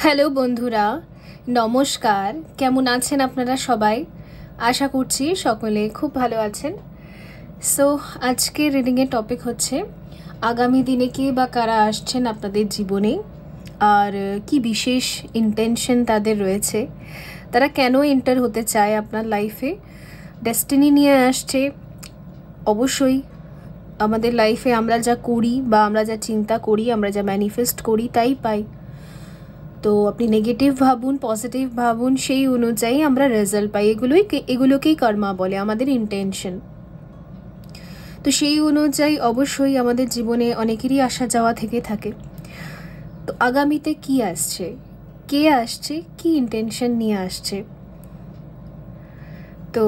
Hello বন্ধুরা, নমস্কার। কেমন আছেন আপনারা সবাই? আশা করছি সকলে খুব ভালো আছেন। সো আজকে রিডিংয়ের টপিক হচ্ছে আগামী দিনে কে বা কারা আসছেন আপনাদের জীবনে, আর কি বিশেষ ইন্টেনশন তাদের রয়েছে, তারা কেন এন্টার হতে চায় আপনার লাইফে। ডেস্টিনি নিয়ে আসছে। অবশ্যই আমাদের লাইফে আমরা যা করি বা আমরা যা চিন্তা করি, আমরা যা ম্যানিফেস্ট করি তাই পাই। তো আপনি নেগেটিভ ভাবুন, পজিটিভ ভাবুন, সেই অনুযায়ী আমরা রেজাল্ট পাই। এগুলোকেই কর্মা বলে, আমাদের ইন্টেনশন। তো সেই অনুযায়ী অবশ্যই আমাদের জীবনে অনেকেরই আসা যাওয়া থেকে থাকে। তো আগামীতে কি আসছে, কে আসছে, কি ইন্টেনশন নিয়ে আসছে, তো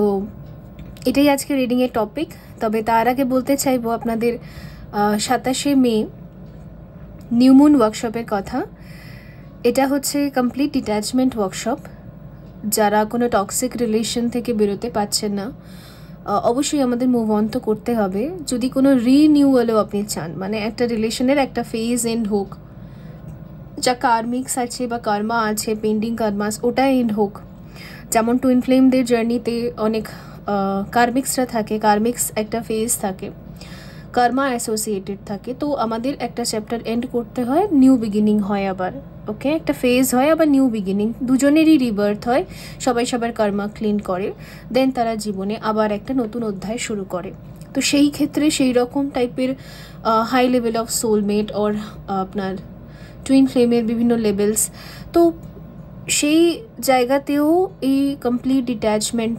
এটাই আজকে রিডিংয়ের টপিক। তবে তার আগে বলতে চাইবো আপনাদের 27শে মে নিউ মুন ওয়ার্কশপের কথা। এটা হচ্ছে কমপ্লিট ডিট্যাচমেন্ট ওয়ার্কশপ। যারা কোনো টক্সিক রিলেশন থেকে বেরোতে পারছেন না, অবশ্যই আমাদের মুভ অন তো করতে হবে। যদি কোনো রিনিউয়ালও আপনি চান, মানে একটা রিলেশনের একটা ফেজ এন্ড হোক, যা কার্মিক্স আছে বা কর্মা আছে, পেন্ডিং কর্মাস, ওটা এন্ড হোক। যেমন টুইন ফ্লেমদের জার্নিতে অনেক কার্মিক্সরা থাকে, কার্মিক্স একটা ফেজ থাকে, কর্মা অ্যাসোসিয়েটেড থাকে। তো আমাদের একটা চ্যাপ্টার এন্ড করতে হয়, নিউ বিগিনিং হয় আবার। ওকে, একটা ফেজ হয় আবার নিউ বিগিনিং, দুজনেরই রিবার্থ হয়। সবাই সবার কর্মা ক্লিন করে, দেন তারা জীবনে আবার একটা নতুন অধ্যায় শুরু করে। তো সেই ক্ষেত্রে সেই রকম টাইপের হাই লেভেল অফ সোলমেট ওর আপনার টুইন ফ্লেমের বিভিন্ন লেভেলস, তো সেই জায়গাতেও এই complete detachment,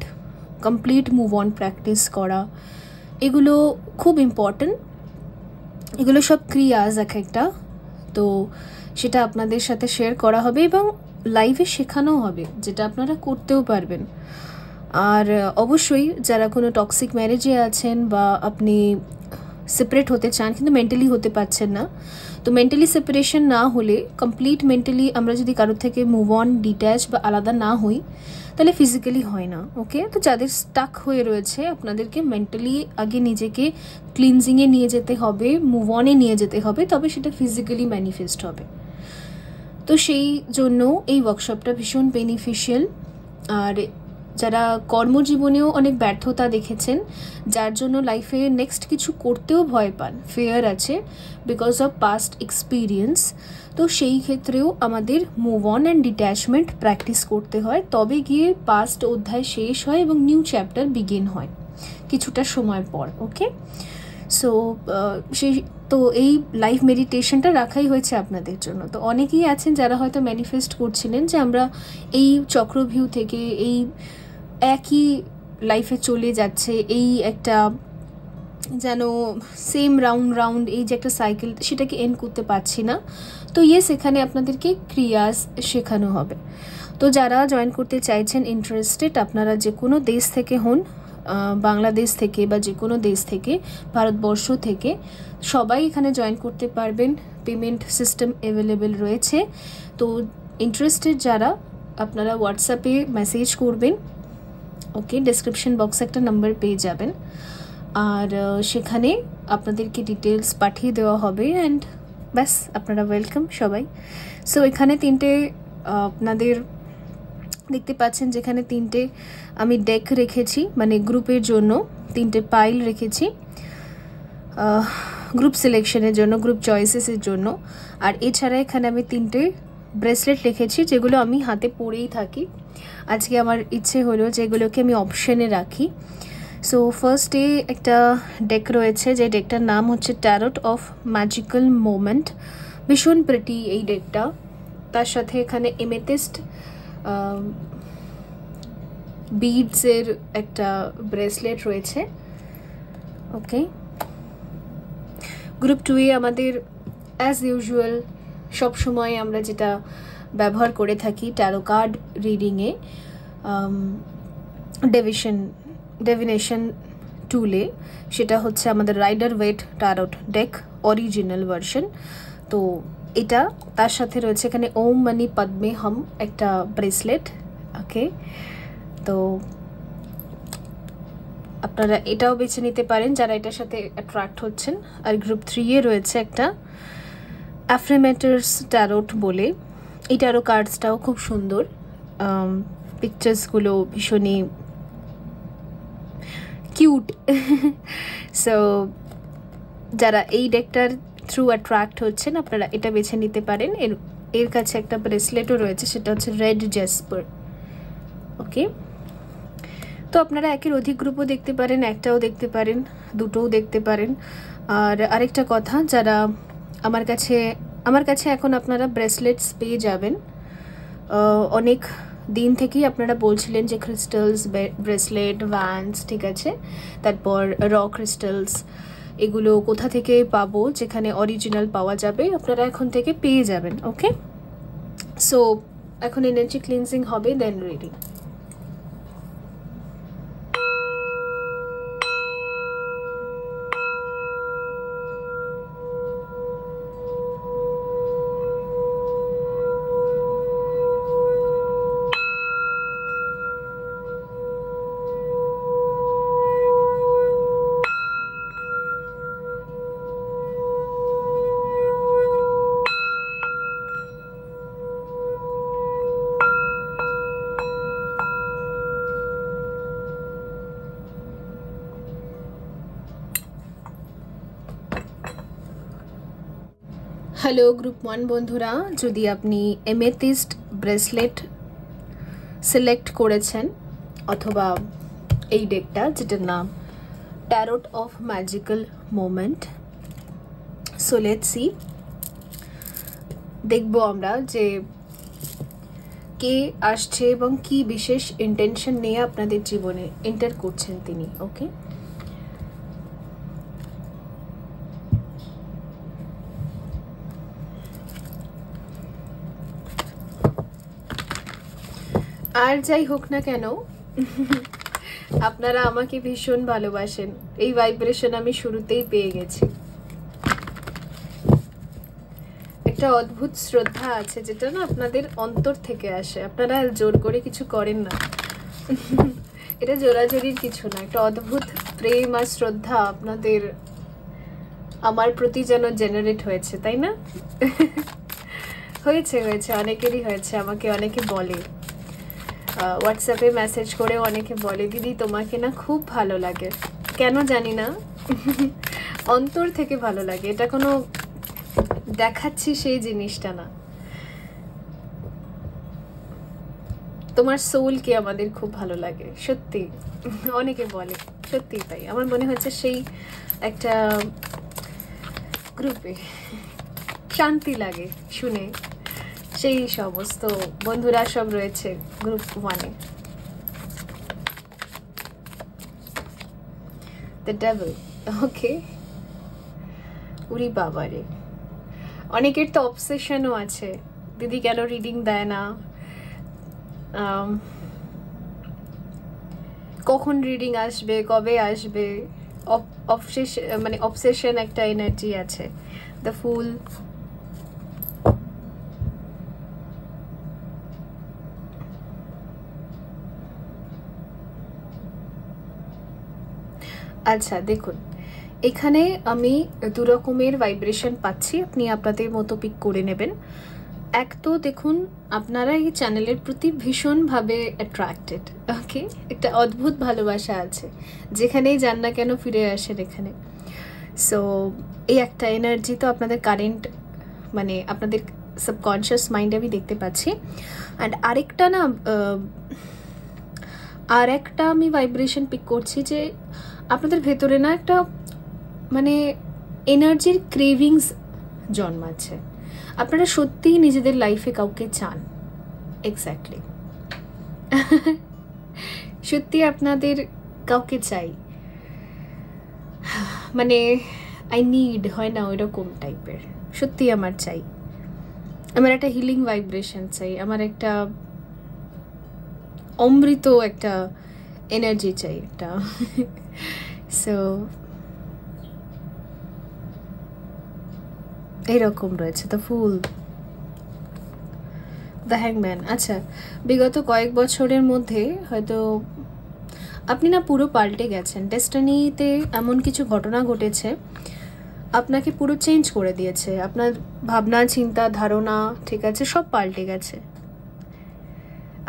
complete move on practice করা, এগুলো খুব ইম্পর্ট্যান্ট। এগুলো সব ক্রিয়াজ এক একটা। তো সেটা আপনাদের সাথে শেয়ার করা হবে এবং লাইভে শেখানো হবে, যেটা আপনারা করতেও পারবেন। আর অবশ্যই যারা কোনো টক্সিক ম্যারেজে আছেন বা আপনি সেপারেট হতে চান কিন্তু মেন্টালি হতে পারছেন না, তো মেন্টালি সেপারেশন না হলে, কমপ্লিট মেন্টালি আমরা যদি কারোর থেকে মুভ অন, ডিট্যাচ বা আলাদা না হই, তাহলে ফিজিক্যালি হয় না। ওকে, তো যাদের স্টাক হয়ে রয়েছে, আপনাদেরকে মেন্টালি আগে নিজেকে ক্লিনজিংয়ে নিয়ে যেতে হবে, মুভ অনে নিয়ে যেতে হবে, তবে সেটা ফিজিক্যালি ম্যানিফেস্ট হবে। তো সেই জন্য এই ওয়ার্কশপটা ভীষণ বেনিফিশিয়াল। আর যারা কর্মজীবনেও অনেক ব্যর্থতা দেখেছেন, যার জন্য লাইফে নেক্সট কিছু করতেও ভয় পান, ফিয়ার আছে বিকজ অফ পাস্ট এক্সপিরিয়েন্স, তো সেই ক্ষেত্রেও আমাদের move on and detachment practice করতে হয়, তবে গিয়ে পাস্ট অধ্যায় শেষ হয় এবং নিউ চ্যাপ্টার বিগিন হয় কিছুটা সময় পর। ওকে, সো সেই তো এই লাইফ মেডিটেশনটা রাখাই হয়েছে আপনাদের জন্য। তো অনেকেই আছেন যারা হয়তো ম্যানিফেস্ট করছিলেন যে আমরা এই চক্রভিউ থেকে, এই একই লাইফে চলে যাচ্ছে, এই একটা যেন সেম রাউন্ড রাউন্ড, এই যে একটা সাইকেল, সেটাকে এন্ড করতে পারছি না। তো এখানে আপনাদেরকে ক্রিয়াস শেখানো হবে। তো যারা জয়েন করতে চাইছেন, ইন্টারেস্টেড, আপনারা যে কোনো দেশ থেকে হন, বাংলাদেশ থেকে বা যে কোনো দেশ থেকে, ভারতবর্ষ থেকে, সবাই এখানে জয়েন করতে পারবেন। পেমেন্ট সিস্টেম অ্যাভেলেবেল রয়েছে। তো ইন্টারেস্টেড যারা, আপনারা হোয়াটসঅ্যাপে মেসেজ করবেন। ওকে, ডেসক্রিপশন বক্সে একটা নাম্বার পেয়ে যাবেন, আর সেখানে আপনাদেরকে ডিটেলস পাঠিয়ে দেওয়া হবে। অ্যান্ড ব্যাস, আপনারা ওয়েলকাম সবাই। সো এখানে তিনটে আপনাদের দেখতে পাচ্ছেন, যেখানে তিনটে আমি ডেক রেখেছি, মানে গ্রুপের জন্য তিনটে পাইল রেখেছি, গ্রুপ সিলেকশনের জন্য, গ্রুপ চয়েসেসের জন্য। আর এছাড়া এখানে আমি তিনটে ব্রেসলেট রেখেছি, যেগুলো আমি হাতে পরেই থাকি। আজকে আমার ইচ্ছে হলো যেগুলোকে আমি অপশনে রাখি। সো ফার্স্টে একটা ডেক রয়েছে, যে ডেকটার নাম হচ্ছে ট্যারট অফ ম্যাজিক্যাল মোমেন্ট। ভীষণ প্রিটি এই ডেকটা। তার সাথে এখানে এমেথিস্ট বিডসের একটা ব্রেসলেট রয়েছে। ওকে, গ্রুপ 2 এ আমাদের অ্যাজ ইউজুয়াল সবসময় আমরা যেটা ব্যবহার করে থাকি ট্যারো কার্ড রিডিংয়ে, ডিভিনেশন টুলে, সেটা হচ্ছে আমাদের Rider Waite tarot deck original version. তো এটা, তার সাথে রয়েছে এখানে ওম মানি পদ্মে হাম একটা ব্রেসলেট। ওকে, তো আপনারা এটাও বেছে নিতে পারেন যারা এটার সাথে অ্যাট্রাক্ট হচ্ছেন। আর গ্রুপ 3 এ রয়েছে একটা অ্যাফ্রিমেটার্স ট্যারোট বলে, এটারও কার্ডসটাও খুব সুন্দর, পিকচার্সগুলো ভীষণই কিউট। সো যারা এই ডেকটার থ্রু অ্যাট্রাক্ট হচ্ছেন আপনারা এটা বেছে নিতে পারেন। এর কাছে একটা ব্রেসলেটও রয়েছে, সেটা হচ্ছে রেড জেসপার। ওকে, তো আপনারা একের অধিক গ্রুপও দেখতে পারেন, একটাও দেখতে পারেন, দুটোও দেখতে পারেন। আর আরেকটা কথা, যারা আমার কাছে এখন আপনারা ব্রেসলেটস পেয়ে যাবেন। অনেক দিন থেকেই আপনারা বলছিলেন যে ক্রিস্টালস, ব্রেসলেট, ভ্যান্স, ঠিক আছে, তারপর র ক্রিস্টালস, এগুলো কোথা থেকে পাবো, যেখানে অরিজিনাল পাওয়া যাবে আপনারা এখন থেকে পেয়ে যাবেন। ওকে, সো এখন এনার্জি ক্লিনজিং হবে, দেন রিডিং। হ্যালো গ্রুপ 1 বন্ধুরা, যদি আপনি এমেথিস্ট ব্রেসলেট সিলেক্ট করেছেন অথবা এই ডেকটা যেটার নাম tarot of magical moment, so let's see, দেখবো আমরা যে কে আসছে এবং কি বিশেষ ইন্টেনশন নিয়ে আপনাদের জীবনে এন্টার করছেন তিনি। ওকে, আর যাই হোক না কেন আপনারা আমাকে ভীষণ ভালোবাসেন, এই ভাইব্রেশন আমি শুরুতেই পেয়ে গেছি। একটা অদ্ভুত শ্রদ্ধা আছে যেটা না আপনাদের অন্তর থেকে আসে, আপনারা জোর করে কিছু করেন না। এটা জোরাজোরির কিছু না, একটা অদ্ভুত প্রেম আর শ্রদ্ধা আপনাদের আমার প্রতি যেন জেনারেট হয়েছে, তাই না? হয়েছে, অনেকেরই হয়েছে। আমাকে অনেকে বলে, হোয়াটসঅ্যাপে মেসেজ করে অনেকে বলে, দিদি তোমাকে না খুব ভালো লাগে, কেন জানি না, অন্তর থেকে ভালো লাগে। এটা কোনো দেখাচ্ছি সেই জিনিসটা না, তোমার সোলকে আমাদের খুব ভালো লাগে, সত্যি অনেকে বলে, সত্যি তাই। আমার মনে হচ্ছে সেই একটা গ্রুপে শান্তি লাগে শুনে, সেই সমস্ত বন্ধুরা সব রয়েছে গ্রুপ 1-এ। দ্য ডেভিল, ওকে, উরি বাবারে, অনেকের তো অবসেশনও আছে, দিদি কেন রিডিং দেয় না, কখন রিডিং আসবে, কবে আসবে, মানে অবসেশন একটা এনার্জি আছে। দ্য ফুল, আচ্ছা দেখুন, এখানে আমি দু রকমের ভাইব্রেশন পাচ্ছি, আপনি আপনাদের মতো পিক করে নেবেন। এক তো দেখুন, আপনারা এই চ্যানেলের প্রতি ভীষণভাবে অ্যাট্রাক্টেড। ওকে, একটা অদ্ভুত ভালোবাসা আছে, যেখানেই যান না কেন ফিরে আসেন এখানে। সো এই একটা এনার্জি তো আপনাদের কারেন্ট, মানে আপনাদের সাবকনশিয়াস মাইন্ডে আমি দেখতে পাচ্ছি। অ্যান্ড আরেকটা না, আর একটা আমি ভাইব্রেশন পিক করছি যে আপনাদের ভেতরে না একটা মানে এনার্জির ক্রেভিংস জন্মাচ্ছে। আপনারা সত্যিই নিজেদের লাইফে কাউকে চান, এক্স্যাক্টলি, সত্যি আপনাদের কাউকে চাই, মানে আই নিড, হয় না ওইরকম টাইপের, সত্যি আমার চাই, আমার একটা হিলিং ভাইব্রেশন চাই, আমার একটা অমৃত একটা এনার্জি চাই একটা। সো এইরকম রয়েছে দ্য ফুল, দ্য হ্যাংম্যান। আচ্ছা, বিগত কয়েক বছরের মধ্যে হয়তো আপনি না পুরো পাল্টে গেছেন, ডেস্টিনিতে এমন কিছু ঘটনা ঘটেছে আপনাকে পুরো চেঞ্জ করে দিয়েছে, আপনার ভাবনা চিন্তা ধারণা, ঠিক আছে, সব পাল্টে গেছে।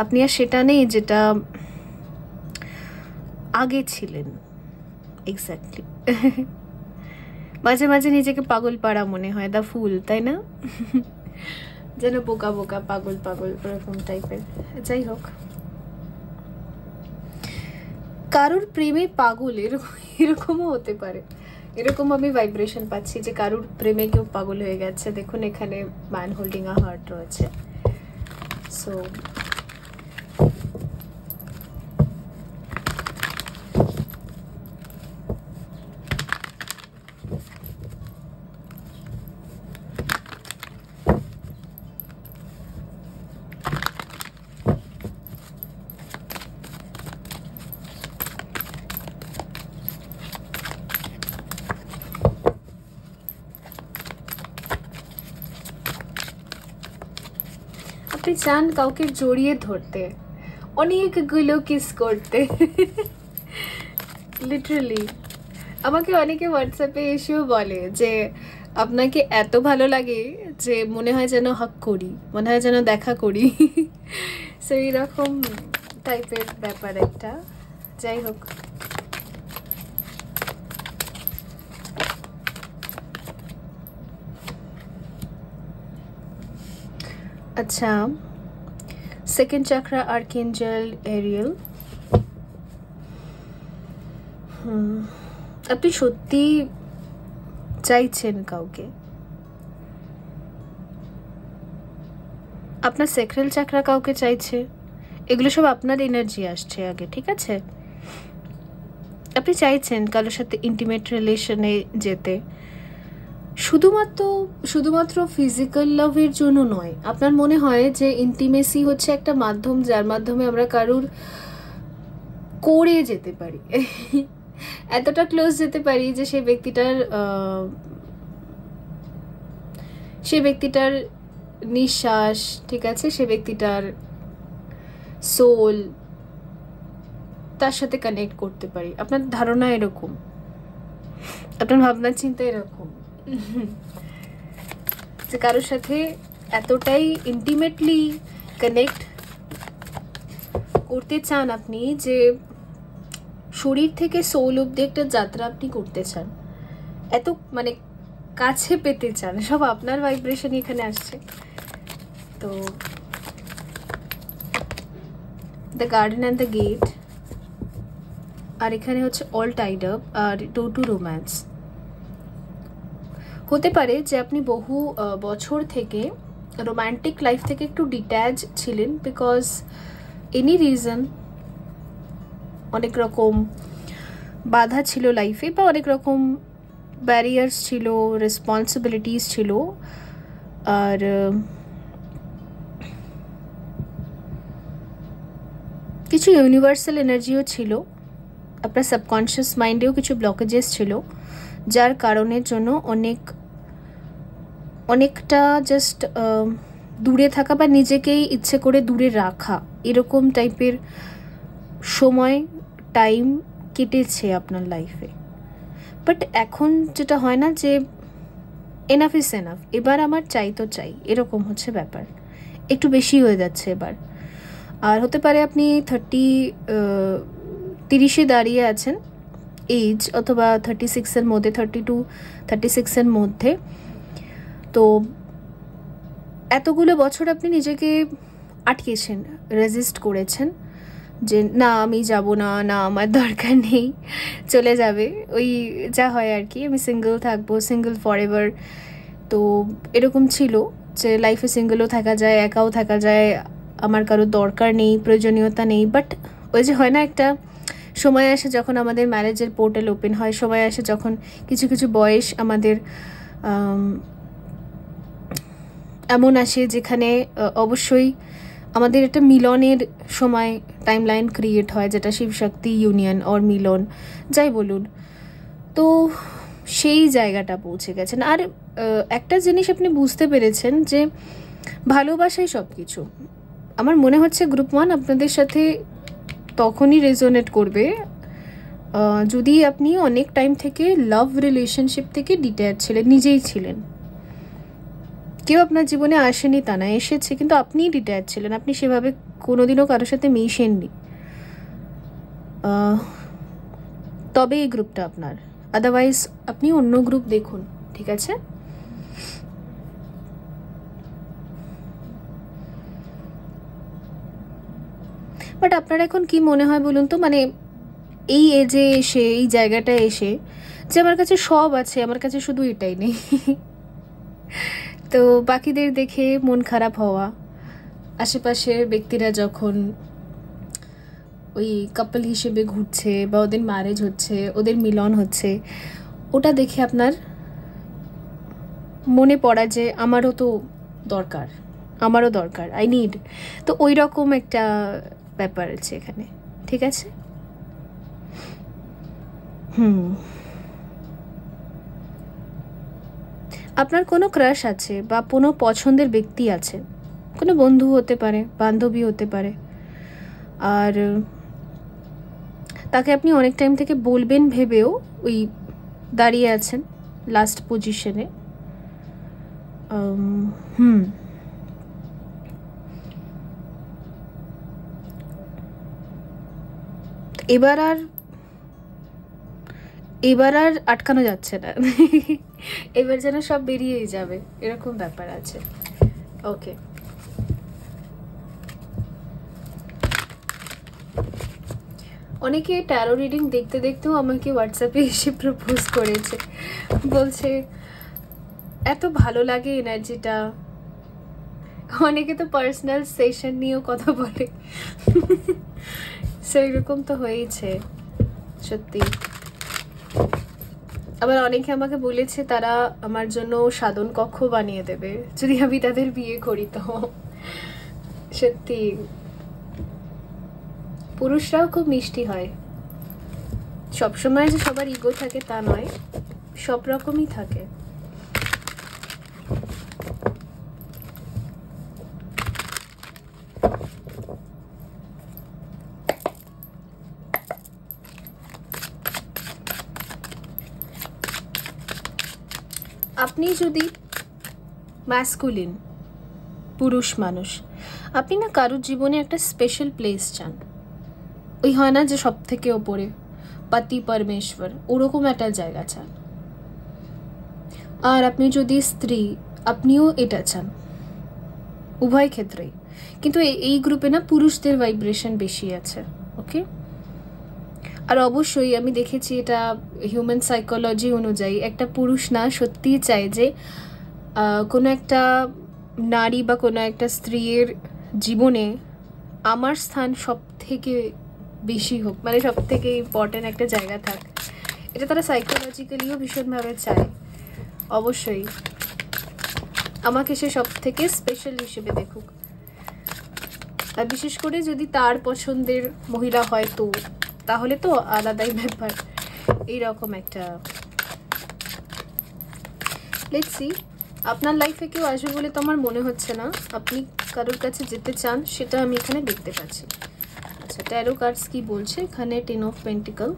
আপনি আর সেটা নেই যেটা আগে ছিলেন। এক্স্যাক্টলি। মাঝে মাঝে নিজেকে পাগল পাড়া মনে হয়, দা ফুল, তাই না? যেন বোকা বোকা, পাগল পাগল, ওরকম টাইপের। যাই হোক, কারুর প্রেমে পাগল এরকমও হতে পারে। এরকম আমি ভাইব্রেশন পাচ্ছি যে কারুর প্রেমে কেউ পাগল হয়ে গেছে। দেখুন এখানে ম্যান হোল্ডিং আ হার্ট রয়েছে। সো আপনি চান কাউকে জড়িয়ে ধরতে, অনেকগুলো কিস করতে। লিটারালি আমাকে অনেকে হোয়াটসঅ্যাপে এসেও বলে যে আপনাকে এত ভালো লাগে যে মনে হয় যেন হাক করি, মনে হয় যেন দেখা করি। সো এইরকম টাইপের ব্যাপার একটা। যাই হোক, আচ্ছা, সেকেন্ড চাকরা আর্কেঞ্জেল এরিয়েল। আপনি সত্যি চাইছেন কাউকে, আপনার সেক্রেল চাকরা কাউকে চাইছে। এগুলো সব আপনার এনার্জি আসছে আগে, ঠিক আছে? আপনি চাইছেন কারোর সাথে ইন্টিমেট রিলেশনে যেতে, শুধুমাত্র ফিজিক্যাল লাভের জন্য নয়। আপনার মনে হয় যে ইন্টিমেসি হচ্ছে একটা মাধ্যম যার মাধ্যমে আমরা কারুর করে যেতে পারি, এতটা ক্লোজ যেতে পারি যে সে ব্যক্তিটার নিঃশ্বাস, ঠিক আছে, সে ব্যক্তিটার সোল, তার সাথে কানেক্ট করতে পারি। আপনার ধারণা এরকম, আপনার ভাবনার চিন্তা এরকম যে কারোর সাথে এতটাই ইন্টিমেটলি কানেক্ট করতে চান আপনি যে শরীর থেকে সোল অব্দি একটা যাত্রা আপনি করতে চান, এত মানে কাছে পেতে চান। সব আপনার ভাইব্রেশন এখানে আসছে। তো the garden and the gate, আর এখানে হচ্ছে অল টাইড আপ আর টু রোম্যান্স। হতে পারে যে আপনি বহু বছর থেকে রোম্যান্টিক লাইফ থেকে একটু ডিট্যাচ ছিলেন, বিকজ এনি রিজন, অনেক রকম বাধা ছিল লাইফে, বা অনেক রকম ব্যারিয়ার্স ছিল, রেসপন্সিবিলিটিস ছিল, আর কিছু ইউনিভার্সাল এনার্জিও ছিল। আপনার সাবকনশিয়াস মাইন্ডেও কিছু ব্লকেজেস ছিল, যার কারণের জন্য অনেকটা জাস্ট দূরে থাকা বা নিজেকেই ইচ্ছে করে দূরে রাখা, এরকম টাইপের সময় টাইম কেটেছে আপনার লাইফে। বাট এখন যেটা হয় না যে এনাফ ইজ এনাফ, এবার আমার চাই তো চাই, এরকম হচ্ছে ব্যাপার। একটু বেশি হয়ে যাচ্ছে এবার। আর হতে পারে আপনি 30-এ দাঁড়িয়ে আছেন এজ, অথবা 36-এর মধ্যে, 32-36-এর মধ্যে। তো এতগুলো বছর আপনি নিজেকে আটকেছেন, রেজিস্ট করেছেন যে না আমি যাব না, না আমার দরকার নেই, চলে যাবে, ওই যা হয় আর কি, আমি সিঙ্গেল থাকবো, সিঙ্গেল ফরএভার। তো এরকম ছিল যে লাইফে সিঙ্গেলও থাকা যায়, একাও থাকা যায়, আমার কারোর দরকার নেই, প্রয়োজনীয়তা নেই। বাট ওই যে হয় না, একটা সময় আসে যখন আমাদের ম্যারেজের পোর্টাল ওপেন হয়, সময় আসে যখন কিছু কিছু বয়স আমাদের এমন আসে যেখানে অবশ্যই আমাদের একটা মিলনের সময় টাইমলাইন ক্রিয়েট হয়, যেটা শিবশক্তি ইউনিয়ন অর মিলন যাই বলুন। তো সেই জায়গাটা পৌঁছে গেছেন। আর একটা জিনিস আপনি বুঝতে পেরেছেন যে ভালোবাসাই সব কিছু। আমার মনে হচ্ছে গ্রুপ 1 আপনাদের সাথে তখনই রেজোনেট করবে যদি আপনি অনেক টাইম থেকে লাভ রিলেশনশিপ থেকে ডিট্যাচ ছিলেন, নিজেই ছিলেন, কেউ আপনার জীবনে আসেনি তা না, এসেছে, কিন্তু আপনিই ডিট্যাচ ছিলেন, আপনি সেভাবে কোনোদিনও কারোর সাথে মিশেননি, তবে এই গ্রুপটা আপনার। আদারওয়াইজ আপনি অন্য গ্রুপ দেখুন, ঠিক আছে? বাট আপনার এখন কি মনে হয় বলুন তো, মানে এই এজে এসে, এই জায়গাটায় এসে, যে আমার কাছে সব আছে, আমার কাছে শুধু এটাই নেই। তো বাকিদের দেখে মন খারাপ হওয়া, আশেপাশের ব্যক্তিরা যখন ওই কাপল হিসেবে ঘুরছে বা ওদের ম্যারেজ হচ্ছে, ওদের মিলন হচ্ছে, ওটা দেখে আপনার মনে পড়া যে আমারও তো দরকার, আমারও দরকার, আই নিড। তো ওই রকম একটা ব্যাপার আছে এখানে, ঠিক আছে? আপনার কোনো ক্রাশ আছে বা কোনো পছন্দের ব্যক্তি আছে, কোনো বন্ধু হতে পারে, বান্ধবী হতে পারে, আর তাকে আপনি অনেক টাইম থেকে বলবেন ভেবেও ওই দাঁড়িয়ে আছেন লাস্ট পজিশনে। এবার আর আটকানো যাচ্ছে না। এবার যেন সব বেরিয়েই যাবে, এরকম ব্যাপার আছে। ওকে, অনেকে ট্যারো রিডিং দেখতে দেখতেও আমাকে হোয়াটসঅ্যাপে এসে প্রপোজ করেছে, বলছে এত ভালো লাগে এনার্জিটা। অনেকে তো পার্সোনাল সেশন নিয়েও কথা বলে। সেই রকম তো হয়েছে সত্যি। আবার অনেকে আমাকে বলেছে তারা আমার জন্য সাধন কক্ষ বানিয়ে দেবে যদি আমি তাদের বিয়ে করি। তো সত্যি পুরুষরাও খুব মিষ্টি হয়, সবসময় যে সবার ইগো থাকে তা নয়, সব রকমই থাকে। আপনি যদি ম্যাসকুলিন পুরুষ মানুষ, আপনি না কারোর জীবনে একটা স্পেশাল প্লেস চান। ওই হয় না যে সব থেকে ওপরে পতি পরমেশ্বর, ওরকম একটা জায়গা চান। আর আপনি যদি স্ত্রী, আপনিও এটা চান, উভয় ক্ষেত্রেই। কিন্তু এই গ্রুপে না পুরুষদের ভাইব্রেশন বেশি আছে। ওকে, আর অবশ্যই আমি দেখেছি এটা হিউম্যান সাইকোলজি অনুযায়ী একটা পুরুষ না সত্যিই চায় যে কোনো একটা নারী বা কোনো একটা স্ত্রীর জীবনে আমার স্থান সব থেকে বেশি হোক, মানে সব থেকে ইম্পর্টেন্ট একটা জায়গা থাক। এটা তারা সাইকোলজিক্যালিও ভীষণভাবে চায়। অবশ্যই আমাকে সে সব থেকে স্পেশাল হিসেবে দেখুক, আর বিশেষ করে যদি তার পছন্দের মহিলা হয় তো তাহলে তো আলাদাই ব্যাপার। এইরকম একটা লেটস সি। আপনার লাইফে কেউ আসবে বলে তো আমার মনে হচ্ছে না। আপনি কারোর কাছে যেতে চান সেটা আমি এখানে দেখতে পাচ্ছি। আচ্ছা, ট্যারো কার্ডস কি বলছে এখানে? 10 অফ পেন্টিকল।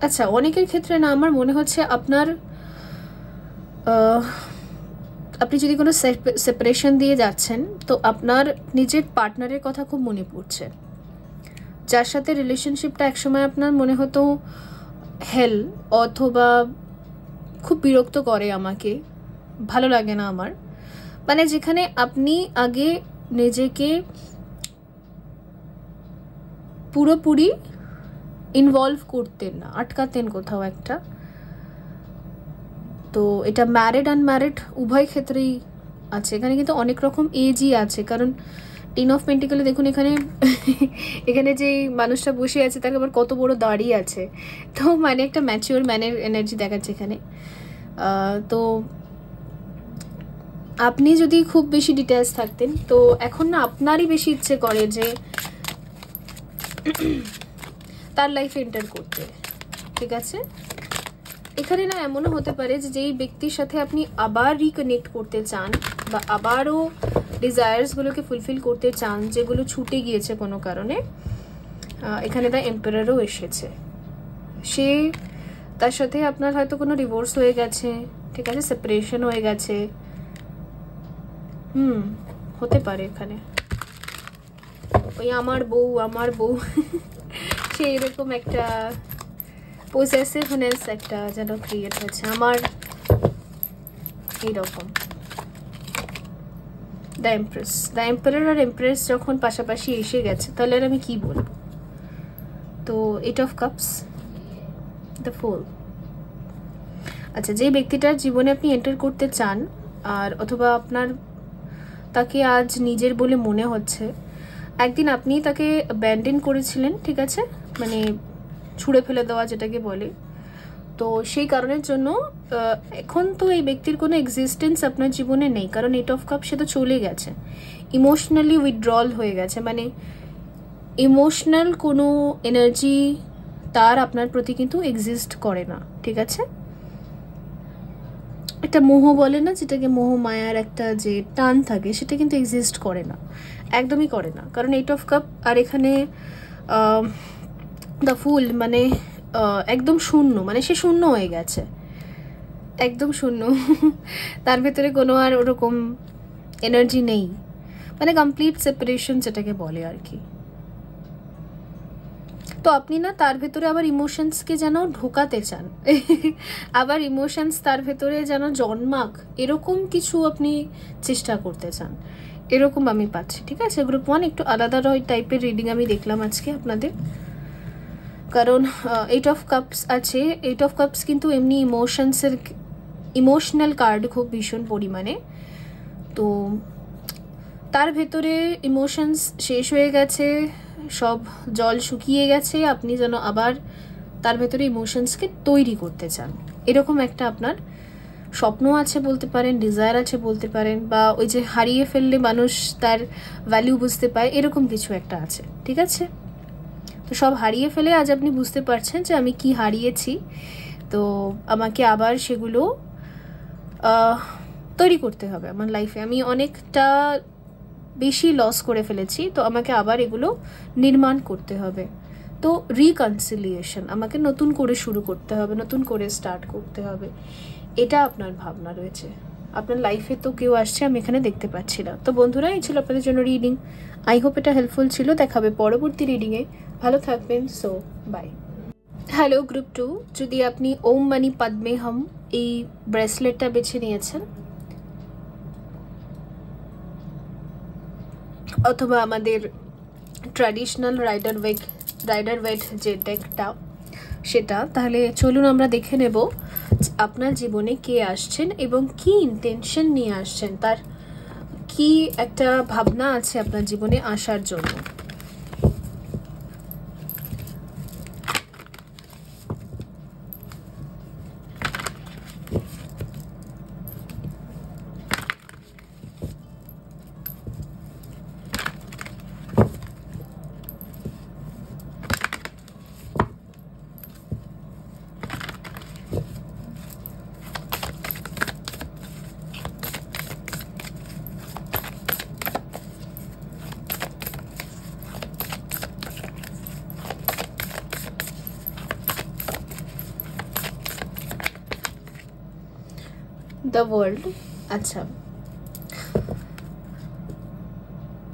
আচ্ছা, অনেকের ক্ষেত্রে না আমার মনে হচ্ছে আপনি যদি কোনো সেপারেশন দিয়ে যাচ্ছেন তো আপনার নিজের পার্টনারের কথা খুব মনে পড়ছে, যার সাথে রিলেশনশিপটা একসময় আপনার মনে হতো হেল, অথবা খুব বিরক্ত করে, আমাকে ভালো লাগে না আমার, মানে যেখানে আপনি আগে নিজেকে পুরোপুরি ইনভলভ করতেন না, আটকাতেন কোথাও একটা। তো এটা ম্যারিড আনম্যারিড উভয় ক্ষেত্রেই আছে। এখানে কিন্তু অনেক রকম এজই আছে, কারণ 10 অফ পেন্টিকলে দেখুন এখানে এখানে যে মানুষটা বসে আছে তার আবার কত বড় দাড়ি আছে। তো মানে একটা ম্যাচিওর ম্যানের এনার্জি দেখাচ্ছে এখানে। তো আপনি যদি খুব বেশি ডিটেলস থাকতেন তো এখন না আপনারই বেশি ইচ্ছে করে যে তার লাইফে এন্টার করতে, ঠিক আছে? এখানে না এমনও হতে পারে যে যেই ব্যক্তির সাথে আপনি আবার রিকানেক্ট করতে চান বা আবারও ডিজায়ার্সগুলোকে ফুলফিল করতে চান যেগুলো ছুটে গিয়েছে কোনো কারণে। এখানে দ্য এম্পারারও এসেছে। সে তার সাথে আপনার হয়তো কোনো ডিভোর্স হয়ে গেছে, ঠিক আছে, সেপারেশন হয়ে গেছে, হতে পারে এখানে ওই আমার বউ সে এরকম একটা পসেসিভনেস একটা যেন ক্রিয়েট হয়েছে আমার এইরকম। দ্য এম্পারার আর এমপ্রেস যখন পাশাপাশি এসে গেছে তাহলে আর আমি কি বলবো। তো 8 অফ কাপস, দ্য ফুল। আচ্ছা, যে ব্যক্তিটার জীবনে আপনি এন্টার করতে চান আর অথবা আপনার তাকে আজ নিজের বলে মনে হচ্ছে, একদিন আপনি তাকে অ্যাবান্ডন করেছিলেন, ঠিক আছে, মানে ছুঁড়ে ফেলে দেওয়া যেটাকে বলে। তো সেই কারণের জন্য এখন তো এই ব্যক্তির কোনো এক্সিস্টেন্স আপনার জীবনে নেই, কারণ 8 অফ কাপ সে তো চলে গেছে, ইমোশনালি উইথড্রল হয়ে গেছে, মানে ইমোশনাল কোনো এনার্জি তার আপনার প্রতি কিন্তু এক্সিস্ট করে না, ঠিক আছে। একটা মোহ বলে না, যেটাকে মোহ মায়ার একটা যে টান থাকে, সেটা কিন্তু এক্সিস্ট করে না, একদমই করে না, কারণ 8 অফ কাপ আর এখানে দ্য ফুল মানে একদম শূন্য, মানে সে শূন্য হয়ে গেছে, একদম শূন্য তার ভেতরে কোনো আর ওরকম এনার্জি নেই, মানে কমপ্লিট সেপারেশন যেটাকে বলে আর কি। তো আপনি না তার ভেতরে আবার ইমোশনসকে যেন ঢোকাতে চান আবার ইমোশনস তার ভেতরে যেন জন্মাক, এরকম কিছু আপনি চেষ্টা করতে চান, এরকম আমি পাচ্ছি, ঠিক আছে। গ্রুপ 1 একটু আলাদা টাইপের রিডিং আমি দেখলাম আজকে আপনাদের, কারণ 8 অফ কাপস আছে। 8 অফ কাপস কিন্তু এমনি ইমোশনাল কার্ড খুব ভীষণ পরিমাণে। তো তার ভেতরে ইমোশনস শেষ হয়ে গেছে, সব জল শুকিয়ে গেছে, আপনি যেন আবার তার ভেতরে ইমোশনসকে তৈরি করতে চান, এরকম একটা আপনার স্বপ্ন আছে বলতে পারেন, ডিজায়ার আছে বলতে পারেন, বা ওই যে হারিয়ে ফেললে মানুষ তার ভ্যালু বুঝতে পায়, এরকম কিছু একটা আছে, ঠিক আছে। তো সব হারিয়ে ফেলে আজ আপনি বুঝতে পারছেন যে আমি কি হারিয়েছি, তো আমাকে আবার সেগুলো তৈরি করতে হবে আমার লাইফে। আমি অনেকটা বেশি লস করে ফেলেছি, তো আমাকে আবার এগুলো নির্মাণ করতে হবে। তো রিকনসিলিয়েশন, আমাকে নতুন করে শুরু করতে হবে, নতুন করে স্টার্ট করতে হবে, এটা আপনার ভাবনা রয়েছে। আপনার লাইফে তো কেউ আসছে আমি এখানে দেখতে পাচ্ছি না। তো বন্ধুরা, এই ছিল আপনাদের জন্য রিডিং। আই হোপ এটা হেল্পফুল ছিল। দেখাবে পরবর্তী রিডিংয়ে। ভালো থাকবেন। So by. হ্যালো গ্রুপ 2, যদি আপনি ওম মানি পদ্মে হাম এই ব্রেসলেটটা বেছে নিয়েছেন, অথবা আমাদের ট্র্যাডিশনাল রাইডার ওয়েট যে ডেকটা সেটা, তাহলে চলুন আমরা দেখে নেব আপনার জীবনে কে আসছেন এবং কি ইন্টেনশন নিয়ে আসছেন, তার কি একটা ভাবনা আছে আপনার জীবনে আসার জন্য। The world. আচ্ছা,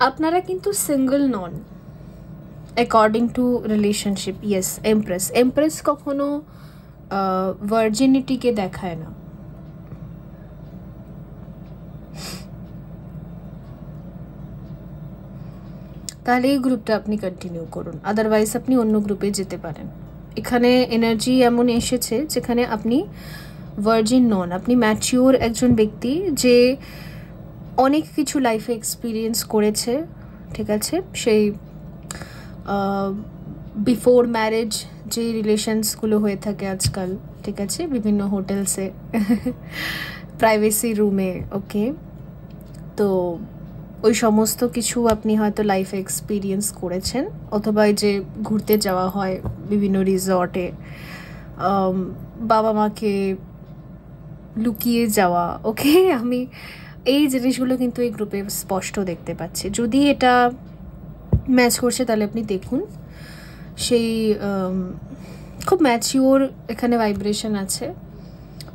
আপনারা কিন্তু single non according to relationship. Yes, empress কখনো ভার্জিনিটিকে দেখায় না। তাহলে এই গ্রুপটা আপনি কন্টিনিউ করুন, আদারওয়াইজ আপনি অন্য গ্রুপে যেতে পারেন। এখানে এনার্জি এমন এসেছে যেখানে আপনি ভার্জিন নন, আপনি ম্যাচিওর একজন ব্যক্তি যে অনেক কিছু লাইফে এক্সপিরিয়েন্স করেছে, ঠিক আছে। সেই বিফোর ম্যারেজ যে রিলেশনসগুলো হয়ে থাকে আজকাল, ঠিক আছে, বিভিন্ন হোটেলসে প্রাইভেসি রুমে, ওকে, তো ওই সমস্ত কিছু আপনি হয়তো লাইফে এক্সপিরিয়েন্স করেছেন, অথবা যে ঘুরতে যাওয়া হয় বিভিন্ন রিসর্টে, বাবা মাকে লুকিয়ে যাওয়া, ওকে, আমি এই জিনিসগুলো কিন্তু এই গ্রুপে স্পষ্ট দেখতে পাচ্ছি। যদি এটা ম্যাচ করছে তাহলে আপনি দেখুন সেই খুব ম্যাচিওর এখানে ভাইব্রেশন আছে।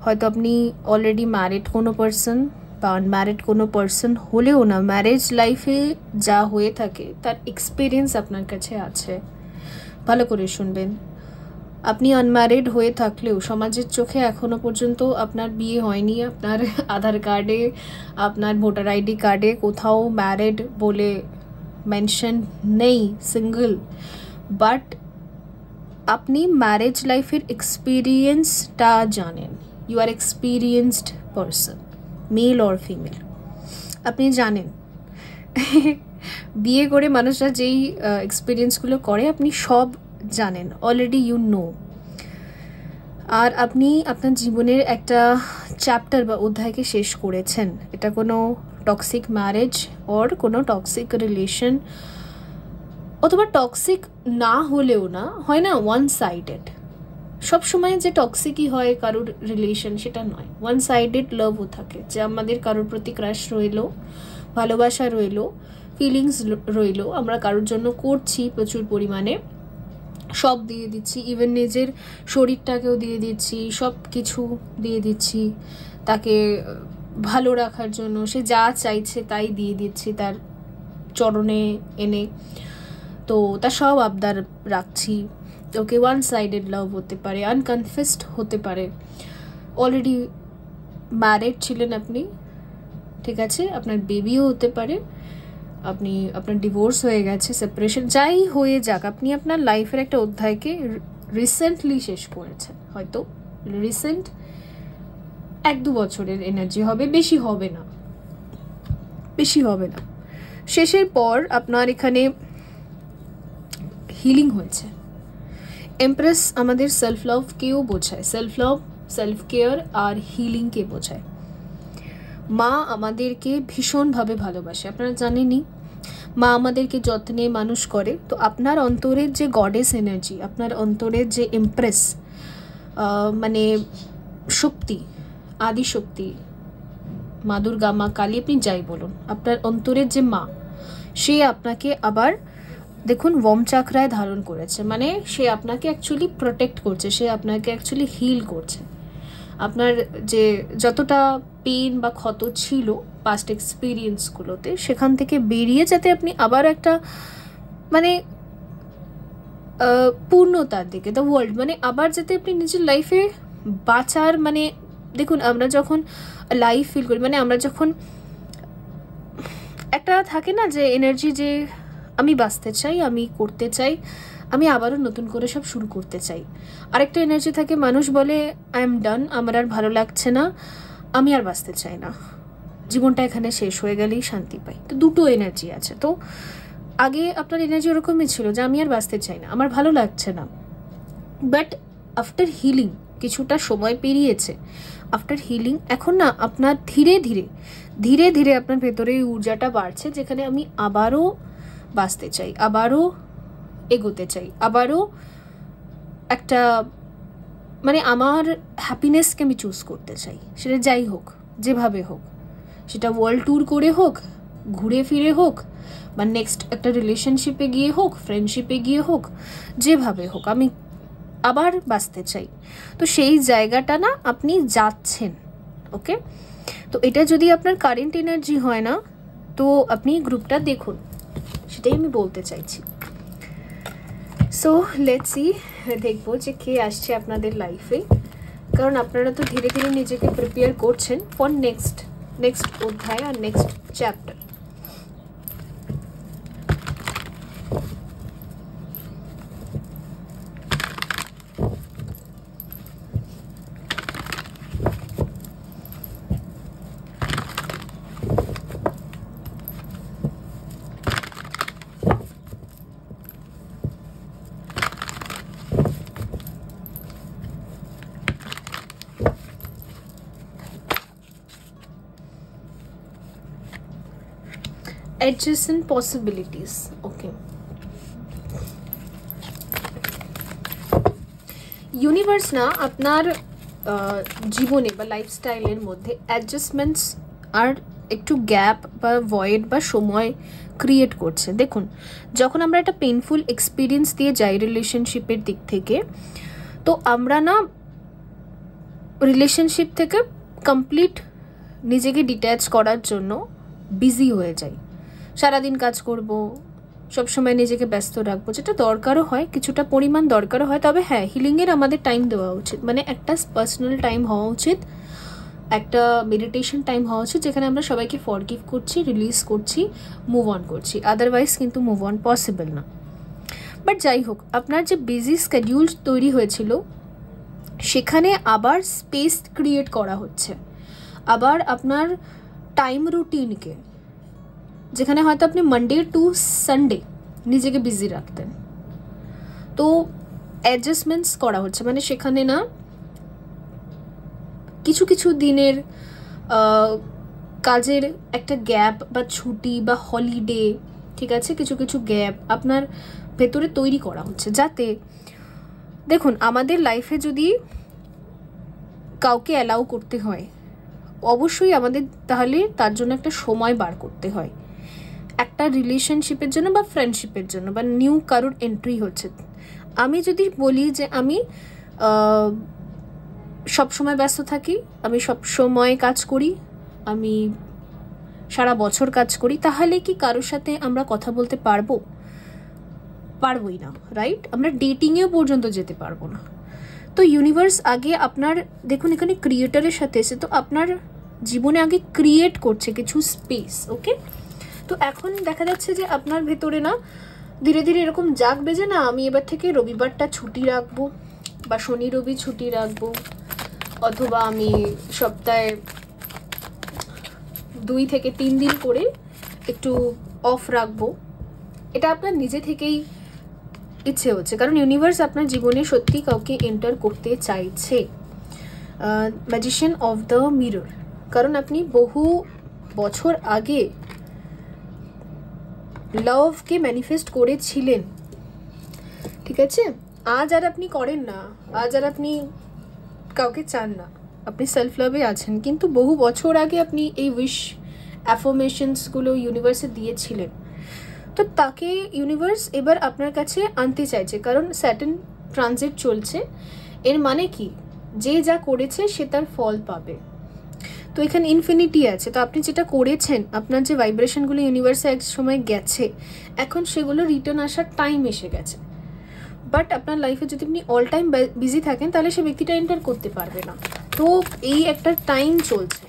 হয়তো আপনি অলরেডি ম্যারিড কোনো পার্সন বা আনম্যারিড কোনো পার্সন হলেও না, ম্যারেজ লাইফে যা হয়ে থাকে তার এক্সপিরিয়েন্স আপনার কাছে আছে। ভালো করে শুনবেন, আপনি আনম্যারিড হয়ে থাকলেও সমাজের চোখে এখনও পর্যন্ত আপনার বিয়ে হয়নি, আপনার আধার কার্ডে, আপনার ভোটার আইডি কার্ডে কোথাও ম্যারিড বলে মেনশন নেই, সিঙ্গল। বাট আপনি ম্যারেজ লাইফের এক্সপিরিয়েন্সটা জানেন। You are experienced person, male or female, আপনি জানেন। বিয়ে করে মানুষরা যেই এক্সপিরিয়েন্সগুলো করে আপনি সব জানেন, অলরেডি ইউ নো। আর আপনি আপনার জীবনের একটা চ্যাপ্টার বা অধ্যায়কে শেষ করেছেন। এটা কোনো টক্সিক ম্যারেজ ওর কোনো টক্সিক রিলেশন, অথবা টক্সিক না হলেও না, হয় না ওয়ান সাইডেড। সবসময় যে টক্সিকই হয় কারোর রিলেশন সেটা নয়, ওয়ান সাইডেড লাভও থাকে, যে আমাদের কারোর প্রতি ক্রাশ রইলো, ভালোবাসা রইলো, ফিলিংস রইলো, আমরা কারোর জন্য করছি প্রচুর পরিমাণে, সব দিয়ে দিচ্ছি, ইভেন নিজের শরীরটাকেও দিয়ে দিচ্ছি, সব কিছু দিয়ে দিচ্ছি তাকে ভালো রাখার জন্য। সে যা চাইছে তাই দিয়ে দিচ্ছি তার চরণে এনে, তো তার সব আবদার রাখছি। ওকে ওয়ান সাইডেড লাভ হতে পারে, আনকনফেসড হতে পারে, অলরেডি ম্যারিড ছিলেন আপনি, ঠিক আছে, আপনার বেবিও হতে পারে, আপনি আপনার ডিভোর্স হয়ে গেছে, সেপারেশন, যাই হয়ে যাক, আপনি আপনার লাইফের একটা অধ্যায়কে রিসেন্টলি শেষ করেছেন। হয়তো রিসেন্ট 1-2 বছরের এনার্জি হবে, বেশি হবে না, বেশি হবে না। শেষের পর আপনার এখানে হিলিং হয়েছে। এমপ্রেস আমাদের সেলফ লাভকেও বোঝায়, সেলফ লাভ, সেলফ কেয়ার আর হিলিংকে বোঝায়। মা আমাদেরকে ভীষণভাবে ভালোবাসে, আপনারা জানেনই। মা আমাদেরকে যত্নে মানুষ করে। তো আপনার অন্তরের যে গডেস এনার্জি, আপনার অন্তরের যে এমপ্রেস মানে শক্তি, আদি শক্তি, মা দুর্গা, মা কালী, আপনি যাই বলুন, আপনার অন্তরের যে মা, সে আপনাকে আবার দেখুন ওম চাকরায় ধারণ করেছে, মানে সে আপনাকে অ্যাকচুয়ালি প্রোটেক্ট করছে, সে আপনাকে অ্যাকচুয়ালি হিল করছে। আপনার যে যতটা পেন বা ক্ষত ছিল পাস্ট এক্সপিরিয়েন্সগুলোতে, সেখান থেকে বেরিয়ে যাতে আপনি আবার একটা মানে পূর্ণতার দিকে, দ্য ওয়ার্ল্ড, মানে আবার যাতে আপনি নিজের লাইফে বাঁচার, মানে দেখুন আমরা যখন লাইফ ফিল করি, মানে আমরা যখন একটা থাকে না যে এনার্জি, যে আমি বাঁচতে চাই, আমি করতে চাই, আমি আবারও নতুন করে সব শুরু করতে চাই। আরেকটা এনার্জি থাকে, মানুষ বলে আই এম ডান, আমার আর ভালো লাগছে না, আমি আর বাঁচতে চাই না, জীবনটা এখানে শেষ হয়ে গেলেই শান্তি পাই। তো দুটো এনার্জি আছে। তো আগে আপনার এনার্জি ওরকমই ছিল যে আমি আর বাঁচতে চাই না, আমার ভালো লাগছে না। বাট আফটার হিলিং, কিছুটা সময় পেরিয়েছে, আফটার হিলিং এখন না আপনার ধীরে ধীরে ধীরে ধীরে আপনার ভেতরে এই ঊর্জাটা বাড়ছে, যেখানে আমি আবারও বাঁচতে চাই, আবারও এগোতে চাই, আবারও একটা মানে আমার হ্যাপিনেসকে আমি চুজ করতে চাই, সেটা যাই হোক, যেভাবে হোক, সেটা ওয়ার্ল্ড ট্যুর করে হোক, ঘুরে ফিরে হোক, বা নেক্সট একটা রিলেশনশিপে গিয়ে হোক, ফ্রেন্ডশিপে গিয়ে হোক, যেভাবে হোক আমি আবার বাঁচতে চাই। তো সেই জায়গাটা না আপনি যাচ্ছেন, ওকে। তো এটা যদি আপনার কারেন্ট এনার্জি হয় না, তো আপনি গ্রুপটা দেখুন, সেটাই আমি বলতে চাইছি। সো লেটস সি, দেখবো যে কে আসছে আপনাদের লাইফে, কারণ আপনারা তো ধীরে ধীরে নিজেকে প্রিপেয়ার করছেন ফর নেক্সট অধ্যায় আর next chapter. Adjacent possibilities, okay. Universe না আপনার জীবনে বা লাইফস্টাইলের মধ্যে অ্যাডজাস্টমেন্টস আর একটু গ্যাপ বা ভয়েড বা সময় ক্রিয়েট করছে। দেখুন, যখন আমরা একটা পেইনফুল এক্সপিরিয়েন্স দিয়ে যাই রিলেশনশিপের দিক থেকে, তো আমরা না রিলেশনশিপ থেকে কমপ্লিট নিজেকে ডিট্যাচ করার জন্য বিজি হয়ে যাই। সারাদিন কাজ করব, সবসময় নিজেকে ব্যস্ত রাখবো, যেটা দরকারও হয়, কিছুটা পরিমাণ দরকারও হয়। তবে হ্যাঁ, হিলিংয়ের আমাদের টাইম দেওয়া উচিত, মানে একটা পার্সোনাল টাইম হওয়া উচিত, একটা মেডিটেশন টাইম হওয়া উচিত, যেখানে আমরা সবাইকে ফরগিভ করছি, রিলিজ করছি, মুভ অন করছি। আদারওয়াইজ কিন্তু মুভ অন পসিবল না। বাট যাই হোক, আপনার যে বিজি স্কেডিউল তৈরি হয়েছিল, সেখানে আবার স্পেস ক্রিয়েট করা হচ্ছে। আবার আপনার টাইম রুটিনকে, যেখানে হয়তো আপনি মানডে টু সানডে নিজেকে বিজি রাখতেন, তো অ্যাডজাস্টমেন্টস করা হচ্ছে। মানে সেখানে না কিছু কিছু দিনের কাজের একটা গ্যাপ বা ছুটি বা হলিডে, ঠিক আছে, কিছু কিছু গ্যাপ আপনার ভেতরে তৈরি করা হচ্ছে, যাতে দেখুন আমাদের লাইফে যদি কাউকে অ্যালাউ করতে হয়, অবশ্যই আমাদের তাহলে তার জন্য একটা সময় বার করতে হয়, একটা রিলেশনশিপের জন্য বা ফ্রেন্ডশিপের জন্য বা নিউ কারোর এন্ট্রি হচ্ছে। আমি যদি বলি যে আমি সবসময় ব্যস্ত থাকি, আমি সবসময় কাজ করি, আমি সারা বছর কাজ করি, তাহলে কি কারোর সাথে আমরা কথা বলতে পারবো? পারবোই না, রাইট? আমরা ডেটিংয়েও পর্যন্ত যেতে পারবো না। তো ইউনিভার্স আগে আপনার, দেখুন এখানে ক্রিয়েটারের সাথে এসে, তো আপনার জীবনে আগে ক্রিয়েট করছে কিছু স্পেস, ওকে? তো এখন দেখা যাচ্ছে যে আপনার ভেতরে না ধীরে ধীরে এরকম জাগবে যে না, আমি এবার থেকে রবিবারটা ছুটি রাখবো বা শনি রবি ছুটি রাখবো, অথবা আমি সপ্তাহে 2 থেকে 3 দিন করে একটু অফ রাখবো। এটা আপনার নিজে থেকেই ইচ্ছে হচ্ছে, কারণ ইউনিভার্স আপনার জীবনে সত্যি কাউকে এন্টার করতে চাইছে। ম্যাজিশিয়ান অফ দ্য মিরর, কারণ আপনি বহু বছর আগে লাভকে ম্যানিফেস্ট করেছিলেন, ঠিক আছে? আজ আর আপনি করেন না, আজ আর আপনি কাউকে চান না, আপনি সেলফ লাভে আছেন, কিন্তু বহু বছর আগে আপনি এই উইশ অ্যাফার্মেশনসগুলো ইউনিভার্সে দিয়েছিলেন। তো তাকে ইউনিভার্স এবার আপনার কাছে আনতে চাইছে, কারণ স্যাটার্ন ট্রানজিট চলছে। এর মানে কি, যে যা করেছে সে তার ফল পাবে। তো এখানে ইনফিনিটি আছে, তো আপনি যেটা করেছেন, আপনার যে ভাইব্রেশনগুলো ইউনিভার্সে এক সময় গেছে, এখন সেগুলো রিটার্ন আসার টাইম এসে গেছে। বাট আপনার লাইফে যদি আপনি অল টাইম বিজি থাকেন, তাহলে সে ব্যক্তিটা এন্টার করতে পারবে না। তো এই একটা টাইম চলছে,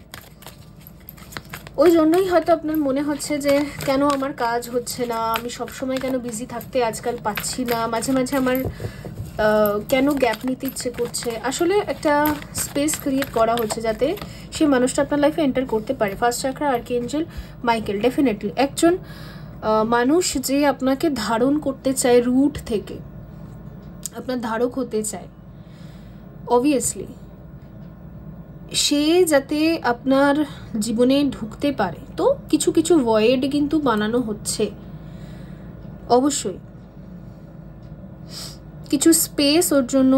ওই জন্যই হয়তো আপনার মনে হচ্ছে যে কেন আমার কাজ হচ্ছে না, আমি সবসময় কেন বিজি থাকতে আজকাল পাচ্ছি না, মাঝে মাঝে আমার কেন গ্যাপ নিতে ইচ্ছে করছে। আসলে একটা স্পেস ক্রিয়েট করা হচ্ছে যাতে সেই মানুষটা আপনার লাইফে এন্টার করতে পারে। ফার্স্ট চাকরা আর্কএঞ্জেল মাইকেল, ডেফিনেটলি একজন মানুষ যে আপনাকে ধারণ করতে চায়, রুট থেকে আপনার ধারক হতে চায়, অবভিয়াসলি সে যাতে আপনার জীবনে ঢুকতে পারে, তো কিছু কিছু ভয়েড কিন্তু বানানো হচ্ছে। অবশ্যই কিছু স্পেস ওর জন্য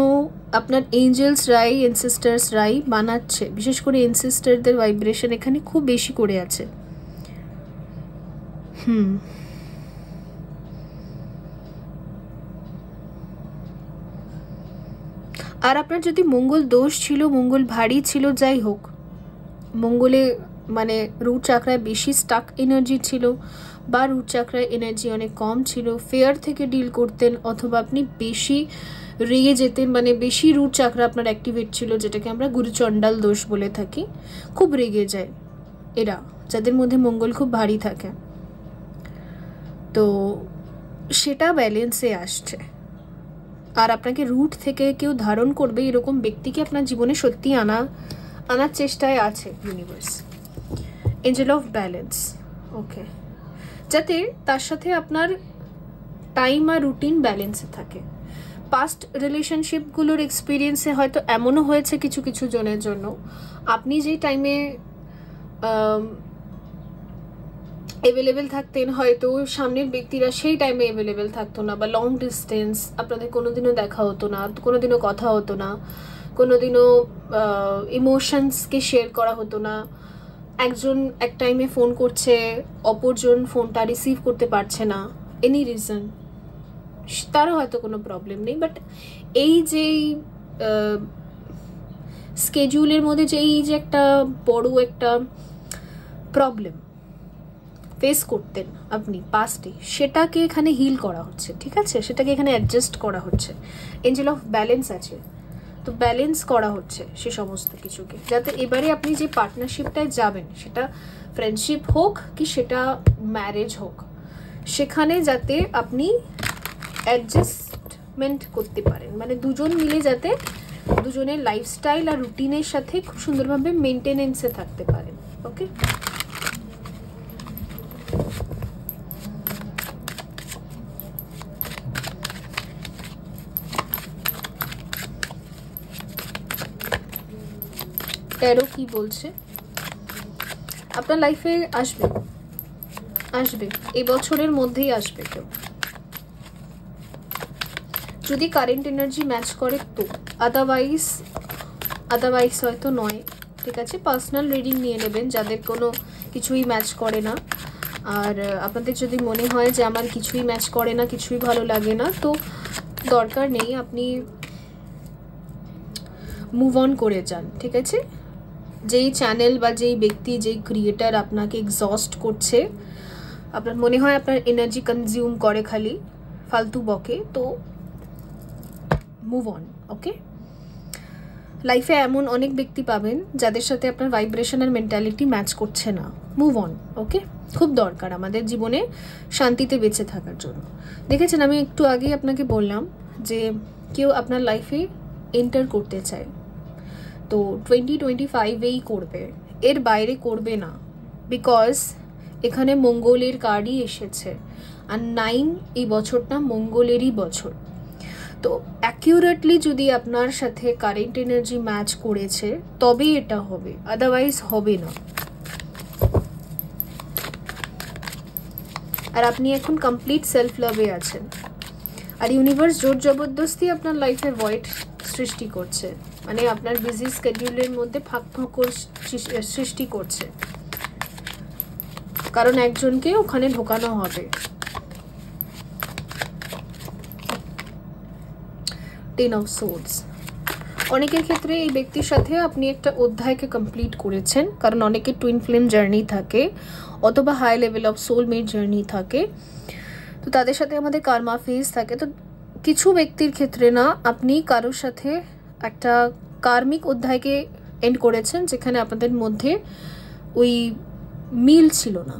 আপনার এঞ্জেলসরাই, এনসিস্টার্সরাই বানাচ্ছে। বিশেষ করে এনসিস্টারদের ভাইব্রেশন এখানে খুব বেশি করে আছে। আর আপনার যদি মঙ্গল দোষ ছিল, মঙ্গল ভারী ছিল, যাই হোক, মঙ্গলে মানে রুট চাকরায় বেশি স্টাক এনার্জি ছিল, বা রুট চাকরায় এনার্জি অনেক কম ছিল, ফেয়ার থেকে ডিল করতেন, অথবা আপনি বেশি রেগে যেতেন, মানে বেশি রুট চাকরা আপনার অ্যাক্টিভেট ছিল, যেটাকে আমরা গুরুচণ্ডাল দোষ বলে থাকি। খুব রেগে যায় এরা, যাদের মধ্যে মঙ্গল খুব ভারী থাকে। তো সেটা ব্যালেন্সে আসছে। আর আপনাকে রুট থেকে কেউ ধারণ করবে এরকম ব্যক্তিকে আপনার জীবনে সত্যি আনার চেষ্টায় আছে ইউনিভার্স। এঞ্জেল অফ ব্যালেন্স, ওকে, যাতে তার সাথে আপনার টাইম আর রুটিন ব্যালেন্সে থাকে। পাস্ট রিলেশনশিপগুলোর এক্সপিরিয়েন্সে হয়তো এমনও হয়েছে কিছু কিছু জনের জন্য, আপনি যেই টাইমে অ্যাভেলেবেল থাকতেন, হয়তো সামনের ব্যক্তিরা সেই টাইমে অ্যাভেলেবেল থাকতো না, বা লং ডিস্টেন্স, আপনাদের কোনোদিনও দেখা হতো না, কোনোদিনও কথা হতো না, কোনোদিনও ইমোশনসকে শেয়ার করা হতো না। একজন এক টাইমে ফোন করছে, অপরজন ফোনটা রিসিভ করতে পারছে না, এনি রিজন, তারও হয়তো কোনো প্রবলেম নেই, বাট এই যে স্কেডিউলের মধ্যে যে এই যে একটা বড় একটা প্রবলেম ফেস করতেন আপনি পাস্টে, সেটাকে এখানে হিল করা হচ্ছে, ঠিক আছে, সেটাকে এখানে অ্যাডজাস্ট করা হচ্ছে। এঞ্জেল অফ ব্যালেন্স আছে, তো ব্যালেন্স করা হচ্ছে সে সমস্ত কিছুকে, যাতে এবারে আপনি যে পার্টনারশিপটায় যাবেন, সেটা ফ্রেন্ডশিপ হোক কি সেটা ম্যারেজ হোক, সেখানে যাতে আপনি অ্যাডজাস্টমেন্ট করতে পারেন, মানে দুজন মিলে যাতে দুজনের লাইফস্টাইল আর রুটিনের সাথে খুব সুন্দরভাবে মেনটেনেন্সে থাকতে পারেন। ওকে, ট্যারো কি বলছে? আপনার লাইফে আসবে, আসবে এই বছরের মধ্যেই আসবে কেউ, যদি কারেন্ট এনার্জি ম্যাচ করে তো, আদারওয়াইজ হয়তো নয়, ঠিক আছে। পার্সোনাল রিডিং নিয়ে নেবেন যাদের কোনো কিছুই ম্যাচ করে না, আর আপনাদের যদি মনে হয় যে আমার কিছুই ম্যাচ করে না, কিছুই ভালো লাগে না, তো দরকার নেই, আপনি মুভ অন করে যান, ঠিক আছে। যেই চ্যানেল বা যেই ব্যক্তি, যেই ক্রিয়েটার আপনাকে এক্সস্ট করছে, আপনার মনে হয় আপনার এনার্জি কনজিউম করে, খালি ফালতু বকে, তো মুভ অন। ওকে, লাইফে এমন অনেক ব্যক্তি পাবেন যাদের সাথে আপনার ভাইব্রেশন আর মেন্টালিটি ম্যাচ করছে না, মুভ অন। ওকে, খুব দরকার আমাদের জীবনে শান্তিতে বেঁচে থাকার জন্য। দেখেছেন, আমি একটু আগেই আপনাকে বললাম যে কেউ আপনার লাইফে এন্টার করতে চায়, তো 2025-এই করবে, এর বাইরে করবে না, বিকজ এখানে মঙ্গলের কার্ডই এসেছে, আর 9 এই বছরটা মঙ্গলেরই বছর, তো অ্যাকিউরেটলি যদি আপনার সাথে কারেন্ট এনার্জি ম্যাচ করেছে তবেই এটা হবে, আদারওয়াইজ হবে না। আর আপনি এখন কমপ্লিট সেলফ লাভে আছেন, আর ইউনিভার্স জোর জবরদস্তি আপনার লাইফে ভয়েড সৃষ্টি করছে, মানে আপনার বিজি স্কেডিউলের মধ্যে ফাঁক সৃষ্টি করছে, কারণ একজনকে ওখানে ঢোকানো হবে। 10 of Swords, অনেকের ক্ষেত্রে এই ব্যক্তির সাথে আপনি একটা অধ্যায়কে কমপ্লিট করেছেন, কারণ অনেকের টুইন ফ্লেম জার্নি থাকে অথবা high level of soulmate journey থাকে, তো তাদের সাথে আমাদের কার্মা ফেজ থাকে। তো কিছু ব্যক্তির ক্ষেত্রে না, আপনি কারোর সাথে একটা কার্মিক অধ্যায়কে এন্ড করেছেন, যেখানে আপনাদের মধ্যে ওই মিল ছিল না,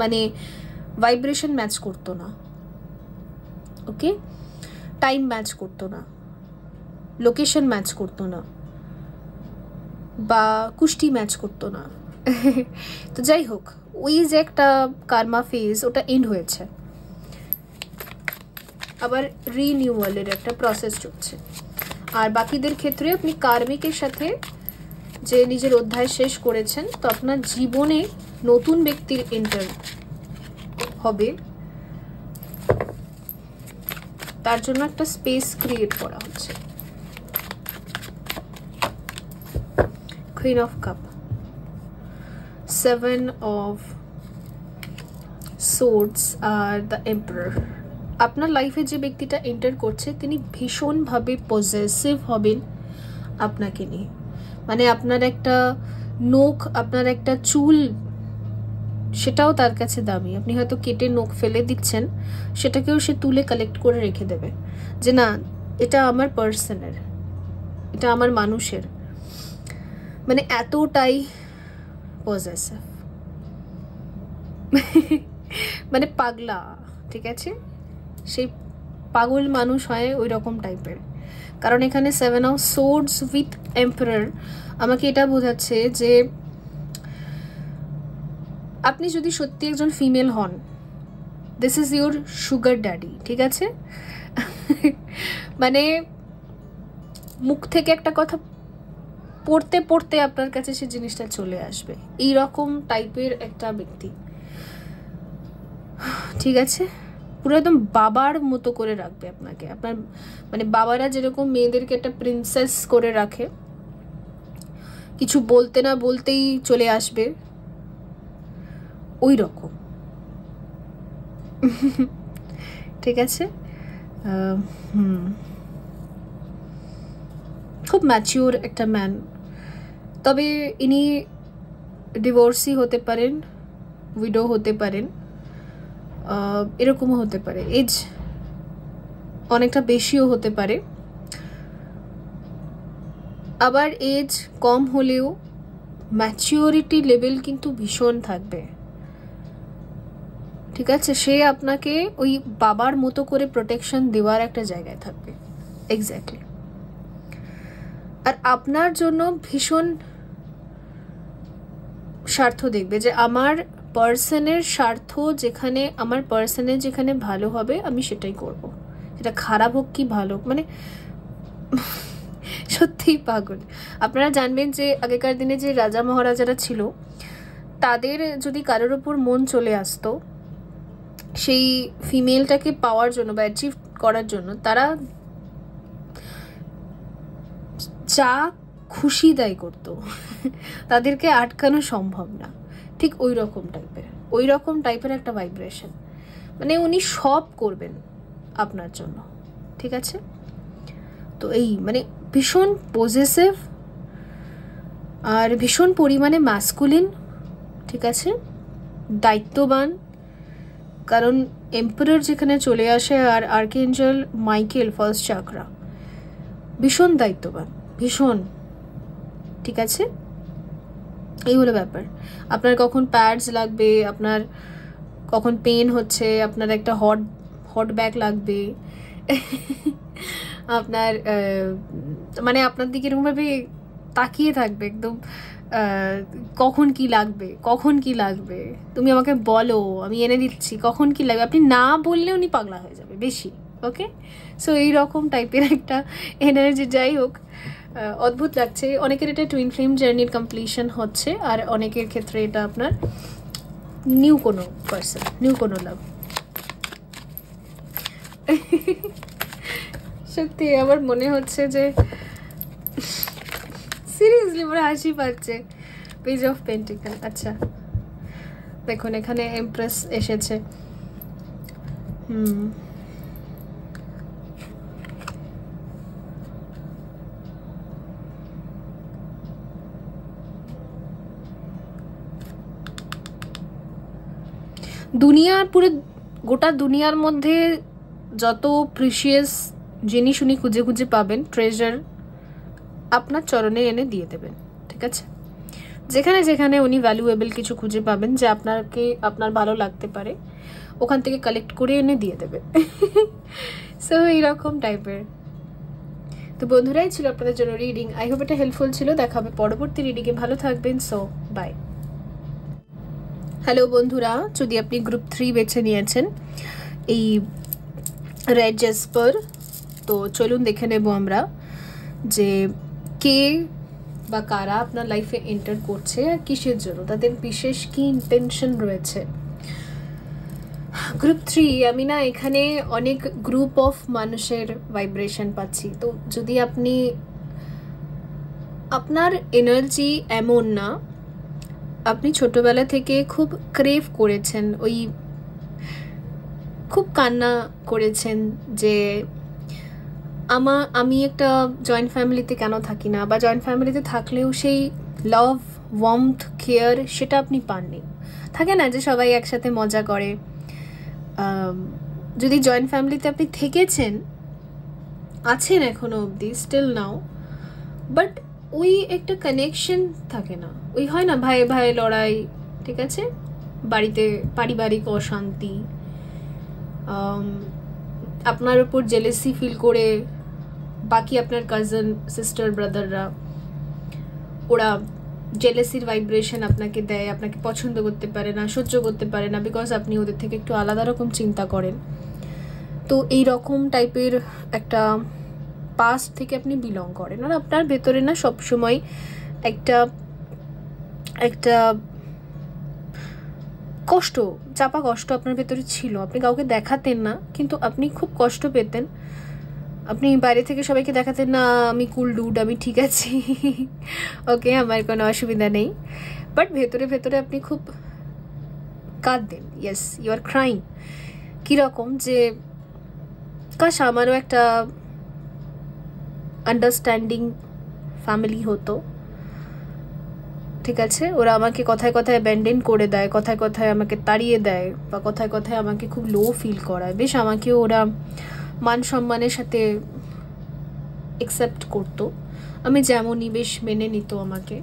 মানে ভাইব্রেশন ম্যাচ করতো না, ওকে, টাইম ম্যাচ করতো না, লোকেশন ম্যাচ করতো না, বা কুষ্টি ম্যাচ করতো না। তো যাই হোক, ওই যে একটা কার্মা ফেজ, ওটা এন্ড হয়েছে, আবার রিনিউয়ালের একটা প্রসেস চলছে। আর বাকিদের ক্ষেত্রে আপনি কার্মিকের সাথে যে নিজের অধ্যায় শেষ করেছেন, তো আপনার জীবনে নতুন ব্যক্তির এন্টার হবে, তার জন্য একটা স্পেস ক্রিয়েট করা হচ্ছে। Queen of cup, 7 of Swords are the emperor. আপনার লাইফে যে ব্যক্তিটা এন্টার করছে তিনি ভীষণভাবে পজেসিভ হবেন আপনাকে নিয়ে, মানে আপনার একটা নখ, আপনার একটা চুল, সেটাও তার কাছে দামি। আপনি হয়তো কেটে নখ ফেলে দিচ্ছেন, সেটাকেও সে তুলে কালেক্ট করে রেখে দেবে, যে না এটা আমার পার্সনের, এটা আমার মানুষের, মানে এতটাই পজেসিভ, মানে পাগলা, ঠিক আছে, সেই পাগল মানুষ হয় ওই রকম টাইপের। কারণ এখানে 7 of Swords উইথ এম্পারার আমাকে এটা বোঝাচ্ছে যে আপনি যদি সত্যি একজন ফিমেল হন, this is your sugar daddy, ঠিক আছে। মানে মুখ থেকে একটা কথা পড়তে পড়তে আপনার কাছে সে জিনিসটা চলে আসবে, এই রকম টাইপের একটা ব্যক্তি, ঠিক আছে। পুরো একদম বাবার মতো করে রাখবে আপনাকে, আপনার মানে বাবারা যেরকম মেয়েদেরকে একটা প্রিন্সেস করে রাখে, কিছু বলতে না বলতেই চলে আসবে, ওই রকম। ঠিক আছে, খুব ম্যাচিওর একটা ম্যান। তবে ইনি ডিভোর্সি হতে পারেন, উইডো হতে পারেন, এরকমও হতে পারে, এজ অনেকটা বেশিও হতে পারে। আবার এজ কম হলেও ম্যাচিওরিটি লেভেল কিন্তু ভীষণ থাকবে। ঠিক আছে, সে আপনাকে ওই বাবার মতো করে প্রোটেকশন দেওয়ার একটা জায়গায় থাকবে, এক্স্যাক্টলি। আর আপনার জন্য ভীষণ স্বার্থ দেখবে, যে আমার পার্সনের স্বার্থ যেখানে, আমার পার্সনের যেখানে ভালো হবে আমি সেটাই করব, সেটা খারাপ হোক কি ভালো, মানে সত্যিই পাগল। আপনারা জানবেন যে আগেকার দিনে যে রাজা মহারাজারা ছিল, তাদের যদি কারোর ওপর মন চলে আসতো সেই ফিমেলটাকে পাওয়ার জন্য বা অ্যাচিভ করার জন্য, তারা যা খুশি দায় করতো, তাদেরকে আটকানো সম্ভব না। ঠিক ওই রকম টাইপের একটা ভাইব্রেশন, মানে উনি সব করবেন আপনার জন্য। ঠিক আছে, তো এই মানে ভীষণ পজেসিভ আর ভীষণ পরিমাণে ম্যাসকুলিন। ঠিক আছে, দায়িত্ববান, কারণ এম্পারার যেখানে চলে আসে, আর আর্কএঞ্জেল মাইকেল ফার্স্ট চাকরা, ভীষণ দায়িত্ববান, ভীষণ। ঠিক আছে, এই হলো ব্যাপার। আপনার কখন প্যাডস লাগবে, আপনার কখন পেন হচ্ছে, আপনার একটা হট ব্যাগ লাগবে, আপনার মানে আপনার দিকে এরকমভাবে তাকিয়ে থাকবে একদম, কখন কি লাগবে তুমি আমাকে বলো, আমি এনে দিচ্ছি, কখন কি লাগবে। আপনি না বললে উনি পাগলা হয়ে যাবে বেশি। ওকে, সো এইরকম টাইপের একটা এনার্জি। যাই হোক, অদ্ভুত লাগছে। অনেকের এটা টুইন ফ্লেম জার্নির কমপ্লিশন হচ্ছে, আর অনেকের ক্ষেত্রে এটা আপনার নিউ কোনো পার্সন, নিউ কোনো লাভ। সত্যি আমার মনে হচ্ছে যে সিরিয়াসলি আমার হাসি পাচ্ছে। পেজ অফ পেন্টিকল, আচ্ছা দেখুন এখানে এমপ্রেস এসেছে। দুনিয়ার পুরো গোটা দুনিয়ার মধ্যে যত প্রিশিয়াস জিনিস উনি খুঁজে খুঁজে পাবেন, ট্রেজার আপনার চরণে এনে দিয়ে দেবেন। ঠিক আছে, যেখানে যেখানে উনি ভ্যালুয়েবল কিছু খুঁজে পাবেন যে আপনার ভালো লাগতে পারে, ওখান থেকে কালেক্ট করে এনে দিয়ে দেবে। সো এইরকম টাইপের। তো বন্ধুরাই ছিল আপনাদের জন্য রিডিং। আই হোপ এটা হেল্পফুল ছিল। দেখা হবে পরবর্তী রিডিংয়ে। ভালো থাকবেন। So by. হ্যালো বন্ধুরা, যদি আপনি গ্রুপ 3 বেছে নিয়েছেন এই রেড জেসপার, তো চলুন দেখে নেব আমরা যে কে বা কারা আপনার লাইফে এন্টার করছে আর কিসের জন্য, তাদের বিশেষ কি ইন্টেনশন রয়েছে। গ্রুপ 3, আমি না এখানে অনেক গ্রুপ অফ মানুষের ভাইব্রেশন পাচ্ছি। তো যদি আপনার এনার্জি এমন না, আপনি ছোটবেলা থেকে খুব ক্রেভ করেছেন, ওই খুব কান্না করেছেন যে আমি একটা জয়েন্ট ফ্যামিলিতে কেন থাকি না, বা জয়েন্ট ফ্যামিলিতে থাকলেও সেই লাভ, ওয়ার্মথ, কেয়ার সেটা আপনি পাননি। থাকে না যে সবাই একসাথে মজা করে। যদি জয়েন্ট ফ্যামিলিতে আপনি থেকেছেন, আছেন এখনো অবধি, স্টিল নাও, বাট ওই একটা কানেকশন থাকে না, ওই হয় না ভাই ভাই লড়াই। ঠিক আছে, বাড়িতে পারিবারিক অশান্তি, আপনার উপর জেলেসি ফিল করে বাকি আপনার কাজিন, সিস্টার, ব্রাদাররা, ওরা জেলেসির ভাইব্রেশন আপনাকে দেয়, আপনাকে পছন্দ করতে পারে না, সহ্য করতে পারে না, বিকজ আপনি ওদের থেকে একটু আলাদা রকম চিন্তা করেন। তো এই রকম টাইপের একটা পাস্ট থেকে আপনি বিলং করেন, আর আপনার ভেতরে না সবসময় একটা কষ্ট, চাপা কষ্ট আপনার ভেতরে ছিল। আপনি কাউকে দেখাতেন না, কিন্তু আপনি খুব কষ্ট পেতেন আপনি বাইরে থেকে সবাইকে দেখাতেন না আমি কুল ডুড, আমি ঠিক আছি, ওকে, আমার কোনো অসুবিধা নেই, বাট ভেতরে ভেতরে আপনি খুব কাঁদতেন। Yes, you are crying. কীরকম যে কাশ আমারও একটা আন্ডারস্ট্যান্ডিং ফ্যামিলি হতো, ঠিক আছে? ওরা আমাকে কথায় কথায় অ্যাবেন্ডন করে দেয়, কথায় কথায় আমাকে তাড়িয়ে দেয়, বা কথায় কথায় আমাকে খুব লো ফিল করায়। বেশ আমাকে ওরা মান সম্মানের সাথে অ্যাকসেপ্ট করতো, আমি যেমনই বেশ মেনে নিত আমাকে,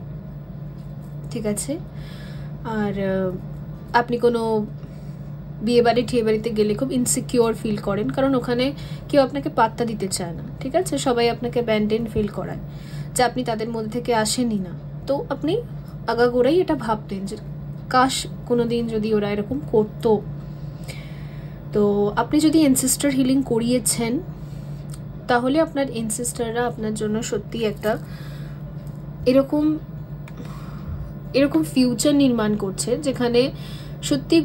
ঠিক আছে? আর আপনি কোনো বিয়েবাড়ি ঠেয়েবাড়িতে গেলে খুব ইনসিকিওর ফিল করেন, কারণ ওখানে কেউ আপনাকে পাত্তা দিতে চায় না, ঠিক আছে? সবাই আপনাকে অ্যাবেন্ডন ফিল করায় যে আপনি তাদের মধ্যে থেকে আসেনই না। তো আপনি আগাগোড়াই এটা ভাবতেন যে কাশ কোনো দিন যদি ওরা এরকম করতো। তো আপনি যদি এনসেস্টার হিলিং করিয়েছেন, তাহলে আপনার এনসেস্টাররা আপনার জন্য সত্যি একটা এরকম ফিউচার নির্মাণ করছে যেখানে সত্যি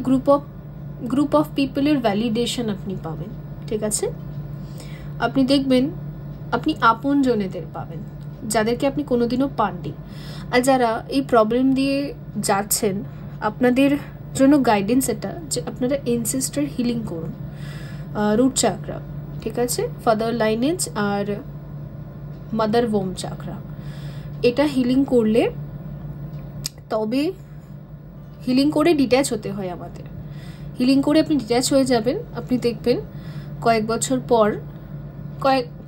গ্রুপ অফ পিপলের ভ্যালিডেশন আপনি পাবেন, ঠিক আছে? আপনি দেখবেন আপনি আপন জনেদের পাবেন যাদেরকে আপনি কোনোদিনও পাননি। আর যারা এই প্রবলেম দিয়ে যাচ্ছেন, আপনাদের জন্য গাইডেন্স এটা যে আপনারা এনসেস্টার হিলিং করুন, রুট চাকরা, ঠিক আছে? ফাদার লাইনেজ আর মাদার ওম চাকরা, এটা হিলিং করলে, তবে হিলিং করে ডিট্যাচ হতে হয় আমাদের। হিলিং করে আপনি ডিট্যাচ হয়ে যাবেন, আপনি দেখবেন কয়েক বছর পর,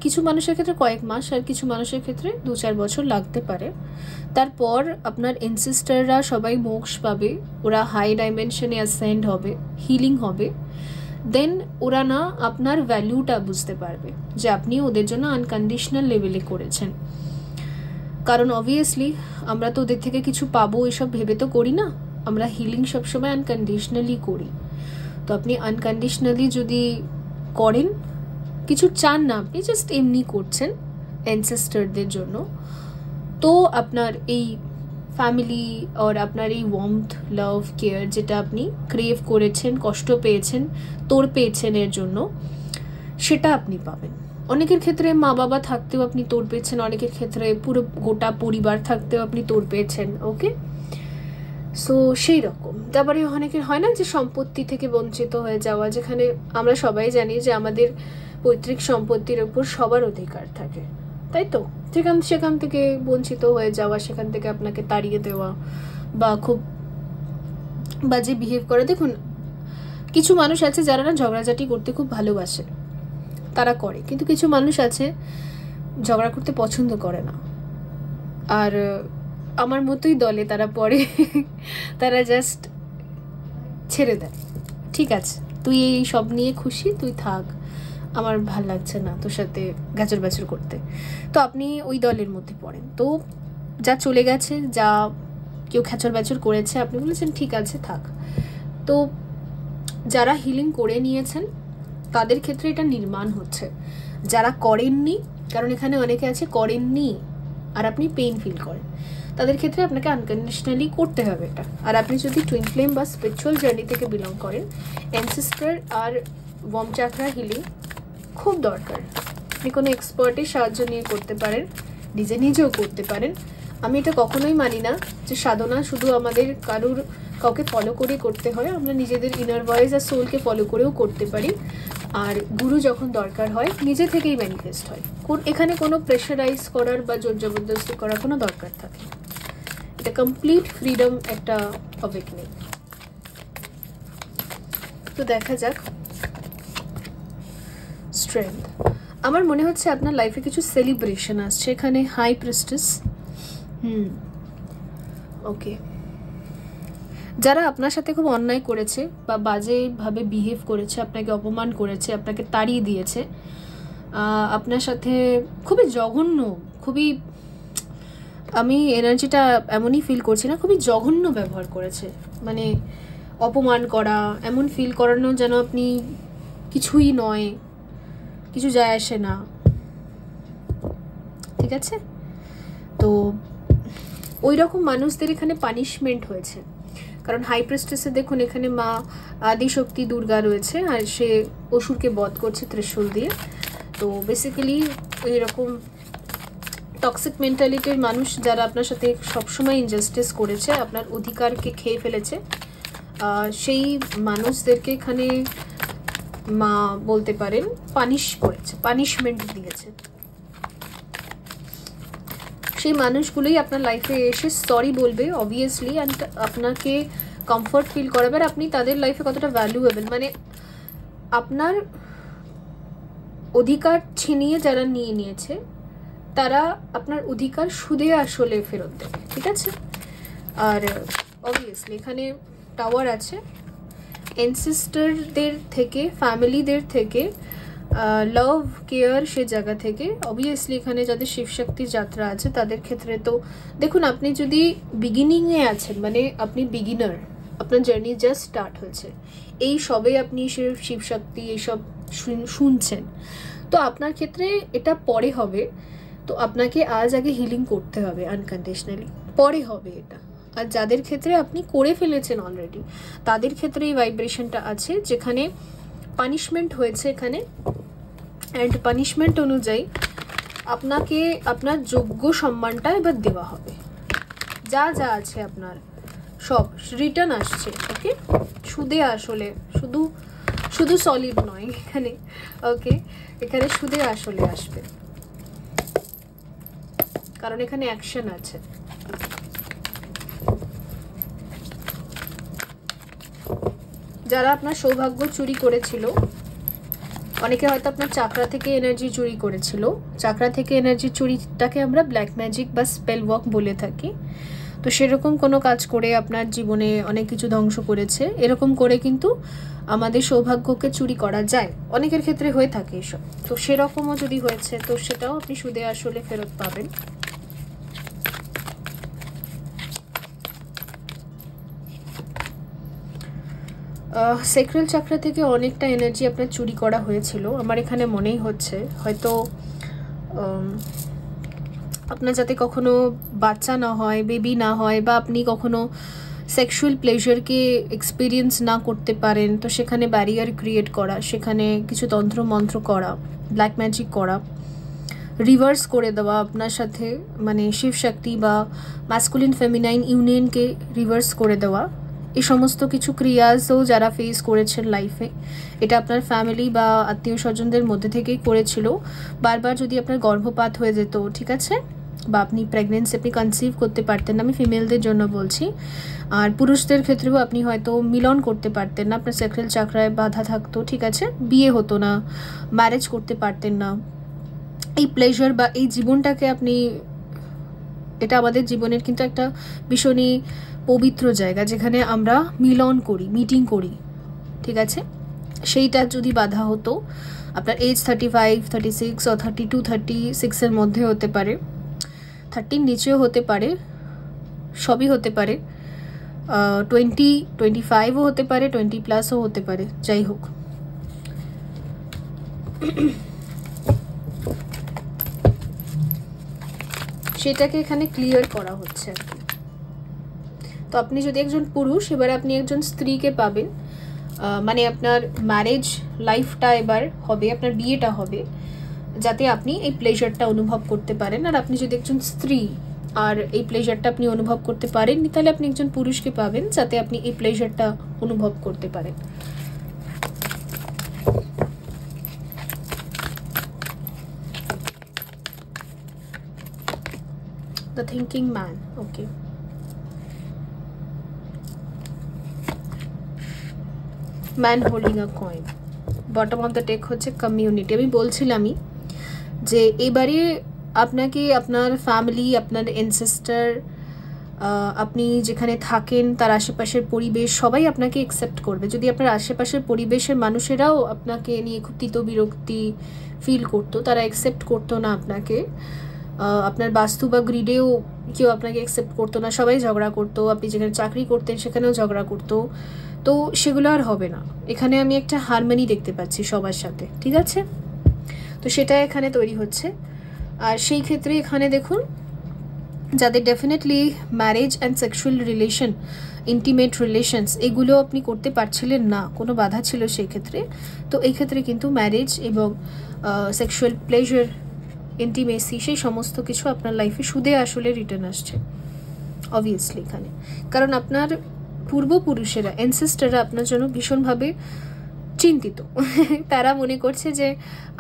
কিছু মানুষের ক্ষেত্রে কয়েক মাস, আর কিছু মানুষের ক্ষেত্রে 2-4 বছর লাগতে পারে। তারপর আপনার এনসেস্টাররা সবাই মোক্ষ পাবে, ওরা হাই ডাইমেনশনে অ্যাসেন্ড হবে, হিলিং হবে। দেন ওরা না আপনার ভ্যালুটা বুঝতে পারবে যে আপনি ওদের জন্য আনকন্ডিশনাল লেভেলে করেছেন। কারণ অবভিয়াসলি আমরা তো ওদের থেকে কিছু পাবো এসব ভেবে তো করি না, আমরা হিলিং সবসময় আনকন্ডিশনালি করি। তো আপনি আনকন্ডিশনালি যদি করেন, কিছু চান না, আপনি জাস্ট এমনি করছেন অ্যানসেস্টারদের জন্য, তো আপনার এই ফ্যামিলি আর আপনার এই ওয়ার্মথ, লাভ, কেয়ার যেটা আপনি ক্রেভ করেছেন, কষ্ট পেয়েছেন, তোর পেয়েছেন এর জন্য, সেটা আপনি পাবেন। অনেকের ক্ষেত্রে মা বাবা থাকতেও আপনি তোর পেয়েছেন, অনেকের ক্ষেত্রে পুরো গোটা পরিবার থাকতেও আপনি তোর পেয়েছেন, ওকে? সো সেই রকম। তারপরে অনেকের হয় না যে সম্পত্তি থেকে বঞ্চিত হয়ে যাওয়া, যেখানে আমরা সবাই জানি যে আমাদের পৈতৃক সম্পত্তির উপর সবার অধিকার থাকে, তাই তো? সেখান থেকে বঞ্চিত হয়ে যাওয়া, সেখান থেকে আপনাকে তাড়িয়ে দেওয়া, বা খুব বাজে বিহেভ করা। দেখুন, কিছু মানুষ আছে যারা না ঝগড়াঝাটি করতে খুব ভালোবাসে, তারা করে, কিন্তু কিছু মানুষ আছে ঝগড়া করতে পছন্দ করে না, আর আমার মতোই দলে তারা পড়ে, তারা জাস্ট ছেড়ে দেয়, ঠিক আছে তুই এই সব নিয়ে খুশি, তুই থাক, আমার ভাল লাগছে না তোর সাথে গাজর বাজর করতে। তো আপনি ওই দলের মধ্যে পড়েন। তো যা চলে গেছে, যা কেউ খ্যাচর ব্যাচর করেছে, আপনি বলেছেন ঠিক আছে থাক। তো যারা হিলিং করে নিয়েছেন তাদের ক্ষেত্রে এটা নির্মাণ হচ্ছে, যারা করেননি, কারণ এখানে অনেকে আছে করেননি আর আপনি পেইন ফিল করেন, তাদের ক্ষেত্রে আপনাকে আনকন্ডিশনালি করতে হবে এটা। আর আপনি যদি টুইন ফ্লেম বা স্পিরিচুয়াল জার্নি থেকে বিলং করেন, অ্যানসেস্টার আর ওয়ার্ম চাকরা হিলিং খুব দরকার। আপনি কোনো এক্সপার্টের সাহায্য নিয়ে করতে পারেন, নিজেও করতে পারেন। আমি এটা কখনোই মানি না যে সাধনা শুধু আমাদের কাউকে ফলো করে করতে হয়, আমরা নিজেদের ইনার ভয়েস আর সোলকে ফলো করেও করতে পারি। আর গুরু যখন দরকার হয় নিজে থেকেই ম্যানিফেস্ট হয়, এখানে কোনো প্রেশারাইজ করার বা জোর জবরদস্তি করার কোনো দরকার থাকে, এটা কমপ্লিট ফ্রিডম একটা অ্যাওয়েকনিং। তো দেখা যাক স্ট্রেংথ। আমার মনে হচ্ছে আপনার লাইফে কিছু সেলিব্রেশন আসছে, এখানে হাই প্রিস্টেস। ওকে, যারা আপনার সাথে খুব অন্যায় করেছে বা বাজেভাবে বিহেভ করেছে, আপনাকে অপমান করেছে, আপনাকে তাড়িয়ে দিয়েছে, আপনার সাথে খুবই জঘন্য, খুবই, আমি এনার্জিটা এমনই ফিল করছি না, খুবই জঘন্য ব্যবহার করেছে, মানে অপমান করা, এমন ফিল করানো যেন আপনি কিছুই নয়, কিছু যায় আসে না, ঠিক আছে? তো ওই রকম মানুষদের এখানে পানিশমেন্ট হয়েছে, কারণ হাই প্রেস্টেসে দেখুন এখানে মা আদিশক্তি দুর্গা রয়েছে, আর সে অসুরকে বধ করছে ত্রিশূল দিয়ে। তো বেসিক্যালি এরকম টক্সিক মেন্টালিটির মানুষ যারা আপনার সাথে সবসময় ইনজাস্টিস করেছে, আপনার অধিকারকে খেয়ে ফেলেছে, সেই মানুষদেরকে এখানে মা বলতে পারেন পানিশ করেছে, পানিশমেন্ট দিয়েছে। সেই মানুষগুলোই আপনার লাইফে এসে সরি বলবে অবভিয়াসলি, অ্যান্ড আপনাকে কমফর্ট ফিল করাবে। আর আপনি তাদের লাইফে কতটা ভ্যালুয়েবল, মানে আপনার অধিকার ছিনিয়ে যারা নিয়ে নিয়েছে তারা আপনার অধিকার সুদে আসলে ফেরত দেবে, ঠিক আছে। আর অবভিয়াসলি এখানে টাওয়ার আছে, এনসিস্টারদের থেকে, ফ্যামিলিদের থেকে, লাভ কেয়ার সে জায়গা থেকে। অবভিয়াসলি এখানে যাদের শিবশক্তির যাত্রা আছে তাদের ক্ষেত্রে তো দেখুন, আপনি যদি বিগিনিংয়ে আছেন, মানে আপনি বিগিনার, আপনার জার্নি জাস্ট স্টার্ট হয়েছে, এই সবে আপনি শিবশক্তি এইসব শুনছেন, তো আপনার ক্ষেত্রে এটা পরে হবে। তো আপনাকে আজ আগে হিলিং করতে হবে আনকন্ডিশনালি, পরে হবে এটা। আর যাদের ক্ষেত্রে আপনি করে ফেলেছেন অলরেডি, তাদের ক্ষেত্রে এই ভাইব্রেশনটা আছে যেখানে পানিশমেন্ট হয়েছে এখানে, অ্যান্ড পানিশমেন্ট অনুযায়ী আপনাকে আপনার যোগ্য সম্মানটা এবার দেওয়া হবে। যা যা আছে আপনার সব রিটার্ন আসছে, ওকে। সুদে আসলে, শুধু শুধু সলিড নয় এখানে, ওকে। এখানে সুদে আসলে আসবে, কারণ এখানে অ্যাকশন আছে। যারা আপনার সৌভাগ্য চুরি করেছিল, অনেকে হয়তো আপনার চাকরা থেকে এনার্জি চুরি করেছিল। চাকরা থেকে এনার্জি চুরিটাকে আমরা ব্ল্যাক ম্যাজিক বা স্পেল ওয়ার্ক বলে থাকি। তো সেরকম কোনো কাজ করে আপনার জীবনে অনেক কিছু ধ্বংস করেছে, এরকম করে কিন্তু আমাদের সৌভাগ্যকে চুরি করা যায়, অনেকের ক্ষেত্রে হয়ে থাকে এসব। তো সেরকমও যদি হয়েছে, তো সেটাও আপনি সুদে আসলে ফেরত পাবেন। সেক্রাল চাকরা থেকে অনেকটা এনার্জি আপনার চুরি করা হয়েছিল, আমার এখানে মনেই হচ্ছে। হয়তো আপনার যাতে কখনো বাচ্চা না হয়, বেবি না হয়, বা আপনি কখনো সেক্সুয়াল প্লেজারকে এক্সপিরিয়েন্স না করতে পারেন, তো সেখানে ব্যারিয়ার ক্রিয়েট করা, সেখানে কিছু তন্ত্র মন্ত্র করা, ব্ল্যাক ম্যাজিক করা, রিভার্স করে দেওয়া আপনার সাথে, মানে শিবশক্তি বা ম্যাসকুলিন ফেমিনাইন ইউনিয়নকে রিভার্স করে দেওয়া, এই সমস্ত কিছু ক্রিয়াসও যারা ফেস করেছেন লাইফে, এটা আপনার ফ্যামিলি বা আত্মীয় স্বজনদের মধ্যে থেকেই করেছিল। বারবার যদি আপনার গর্ভপাত হয়ে যেত, ঠিক আছে, বা আপনি প্রেগনেন্সি, আপনি কনসিভ করতে পারতেন না, আমি ফিমেলদের জন্য বলছি। আর পুরুষদের ক্ষেত্রেও আপনি হয়তো মিলন করতে পারতেন না, আপনার সেক্সুয়াল চাকরায় বাধা থাকতো, ঠিক আছে, বিয়ে হতো না, ম্যারেজ করতে পারতেন না। এই প্লেজার বা এই জীবনটাকে আপনি, এটা আমাদের জীবনের কিন্তু একটা ভীষণই পবিত্র জায়গা যেখানে আমরা মিলন করি, মিটিং করি, ঠিক আছে, সেইটা যদি বাধা হতো, আপনার এজ 35, 36 ও 32, 36-এর মধ্যে হতে পারে, 30-র নিচেও হতে পারে, সবই হতে পারে, 25ও হতে পারে, 20+ হতে পারে, যাই হোক। সেটাকে এখানে ক্লিয়ার করা হচ্ছে আর কি। তো আপনি যদি একজন পুরুষ, এবার আপনি একজন স্ত্রীকে পাবেন, মানে আপনার ম্যারেজ লাইফটা এবার হবে, আপনার বিয়েটা হবে, যাতে আপনি এই প্লেজারটা অনুভব করতে পারেন। আর আপনি যদি একজন স্ত্রী আর এই প্লেজারটা আপনি অনুভব করতে পারেননি, তাহলে আপনি একজন পুরুষকে পাবেন যাতে আপনি এই প্লেজারটা অনুভব করতে পারেন। The thinking man, okay. Man holding a coin. Bottom of the deck হচ্ছে কমিউনিটি। আমি বলছিলামই যে এবারে আপনাকে আপনার ফ্যামিলি, আপনার এনসেস্টার, আপনি যেখানে থাকেন তার আশেপাশের পরিবেশ, সবাই আপনাকে অ্যাকসেপ্ট করবে। যদি আপনার আশেপাশের পরিবেশের মানুষেরাও আপনাকে নিয়ে খুব তিত বিরক্তি ফিল করতো, তারা অ্যাকসেপ্ট করতো না আপনাকে, আপনার বাস্তু বা গ্রিডেও কেউ আপনাকে অ্যাকসেপ্ট করতো না, সবাই ঝগড়া করতো, আপনি যেখানে চাকরি করতেন সেখানেও ঝগড়া করতো, তো সেগুলো আর হবে না। এখানে আমি একটা হারমোনি দেখতে পাচ্ছি সবার সাথে, ঠিক আছে, তো সেটা এখানে তৈরি হচ্ছে। আর সেই ক্ষেত্রে এখানে দেখুন, যাদের definitely marriage and sexual relation, intimate relations, এগুলো আপনি করতে পারছিলেন না, কোনো বাধা ছিল সেই ক্ষেত্রে, তো এই ক্ষেত্রে কিন্তু ম্যারেজ এবং সেক্সুয়াল প্লেজার, ইন্টিমেসি, সেই সমস্ত কিছু আপনার লাইফে সুদে আসলে রিটার্ন আসছে অবভিয়াসলি এখানে। কারণ আপনার পূর্বপুরুষেরা, অ্যানসেস্টাররা আপনার জন্য ভীষণভাবে চিন্তিত। তারা মনে করছে যে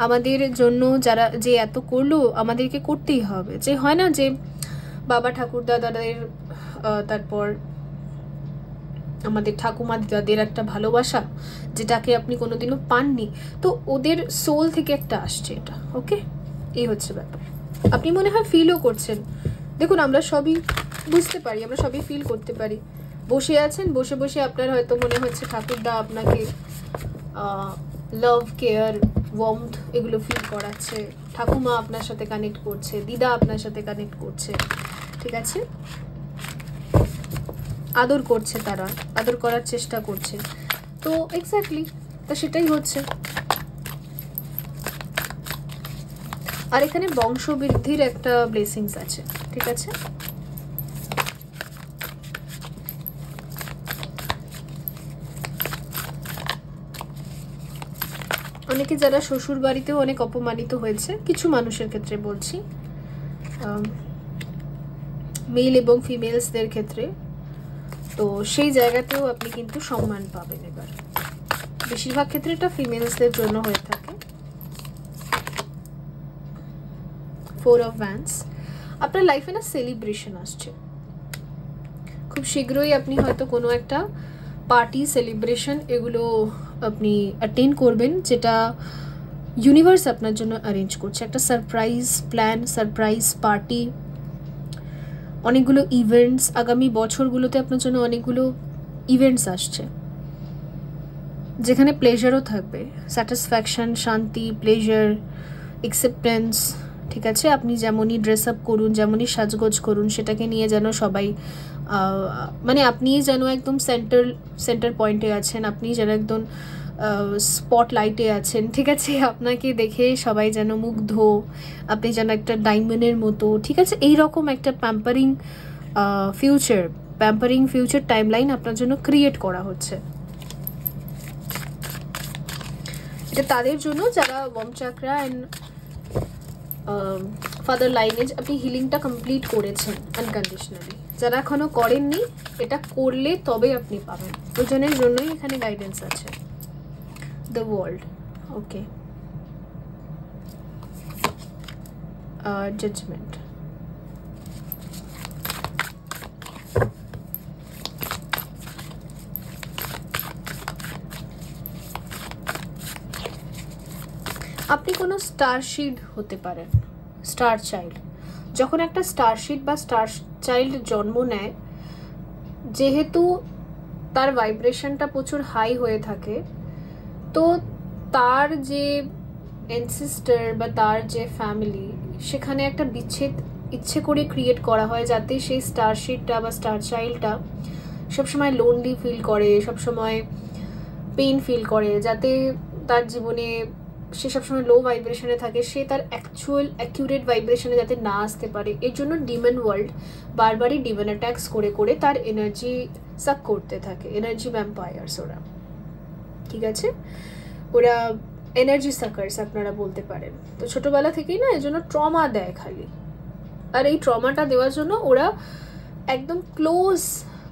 আমাদের জন্য যারা যে এত করলো আমাদেরকে করতেই হবে। যে হয় না যে বাবা ঠাকুরদা দাদাদের, তারপর আমাদের ঠাকুমা দিদাদের একটা ভালোবাসা যেটাকে আপনি কোনোদিনও পাননি, তো ওদের সোল থেকে একটা আসছে এটা। ওকে, এই হচ্ছে ব্যাপার। আপনি মনে হয় ফিলও করছেন। দেখুন, আমরা সবই বুঝতে পারি, আমরা সবই ফিল করতে পারি। বসে আছেন, বসে বসে আপনার হয়তো মনে হচ্ছে ঠাকুরদা আপনাকে লাভ, কেয়ার, ওয়ার্মথ এগুলো ফিল করাচ্ছে, ঠাকুমা আপনার সাথে কানেক্ট করছে, দিদা আপনার সাথে কানেক্ট করছে, ঠিক আছে, আদর করছে, তারা আদর করার চেষ্টা করছে। তো এক্স্যাক্টলি তা সেটাই হচ্ছে। আর এখানে বংশবৃদ্ধির একটা ব্লেসিংস আছে, ঠিক আছে। অনেকে যারা শ্বশুর বাড়িতেও অনেক অপমানিত হয়েছে, কিছু মানুষের ক্ষেত্রে বলছি, মেল এবং ফিমেলসদের ক্ষেত্রে, তো সেই জায়গাতেও আপনি কিন্তু সম্মান পাবেন। এবার বেশিরভাগ ক্ষেত্রে এটা ফিমেলসদের জন্য হয়ে থাকে। 4 of Wands, আপনার লাইফে না সেলিব্রেশন আসছে খুব শীঘ্রই। আপনি হয়তো কোনো একটা পার্টি, সেলিব্রেশন এগুলো আপনি অ্যাটেন্ড করবেন, যেটা ইউনিভার্স আপনার জন্য অ্যারেঞ্জ করছে। একটা সারপ্রাইজ প্ল্যান, সারপ্রাইজ পার্টি, অনেকগুলো ইভেন্টস আগামী বছরগুলোতে আপনার জন্য অনেকগুলো ইভেন্টস আসছে, যেখানে প্লেজারও থাকবে, স্যাটিসফ্যাকশন, শান্তি, প্লেজার, অ্যাকসেপ্টেন্স, ঠিক আছে। আপনি যেমনই ড্রেস আপ করুন, যেমনই সাজগোজ করুন, সেটাকে নিয়ে যেন সবাই মানে আপনি যেন একদম সেন্টার পয়েন্টে আছেন, আপনি যেন একদম স্পটলাইটে আছেন, ঠিক আছে। আপনাকে দেখে সবাই যেন মুগ্ধ, আপনি যেন একটা ডায়মন্ডের মতো, ঠিক আছে। এইরকম একটা প্যাম্পারিং ফিউচার টাইমলাইন আপনার জন্য ক্রিয়েট করা হচ্ছে। এটা তাদের জন্য যারা ওয়ার্ম চাকরা অ্যান্ড ফাদার লাইনেজ আপনি হিলিংটা কমপ্লিট করেছেন আনকন্ডিশনালি। যারা এখনো করেননি, এটা করলে তবে আপনি পাবেন। দুজনের জন্যই এখানে গাইডেন্স আছে। দ্য ওয়ার্ল্ড, ওকে, জাজমেন্ট, আপনি কোনো স্টারশিড হতে পারেন, স্টার চাইল্ড। যখন একটা স্টারশিড বা স্টার চাইল্ড জন্ম নেয়, যেহেতু তার ভাইব্রেশনটা প্রচুর হাই হয়ে থাকে, তো তার যে অ্যানসেস্টার বা তার যে ফ্যামিলি, সেখানে একটা বিচ্ছেদ ইচ্ছে করে ক্রিয়েট করা হয়, যাতে সেই স্টারশিডটা বা স্টার চাইল্ডটা সবসময় লোনলি ফিল করে, সবসময় পেইন ফিল করে, যাতে তার জীবনে সে সবসময় লো ভাইব্রেশনে থাকে, সে তার অ্যাকিউরেট ভাইব্রেশনে যাতে না আসতে পারে। এর জন্য ডিমন ওয়ার্ল্ড বারবারই ডিমন অ্যাট্যাক্স করে করে তার এনার্জি সাক করতে থাকে। এনার্জি ভ্যাম্পায়ার্স ওরা, ঠিক আছে, ওরা এনার্জি সাকার্স আপনারা বলতে পারেন। তো ছোটবেলা থেকেই না এজন্য ট্রমা দেয় খালি, আর এই ট্রমাটা দেওয়ার জন্য ওরা একদম ক্লোজ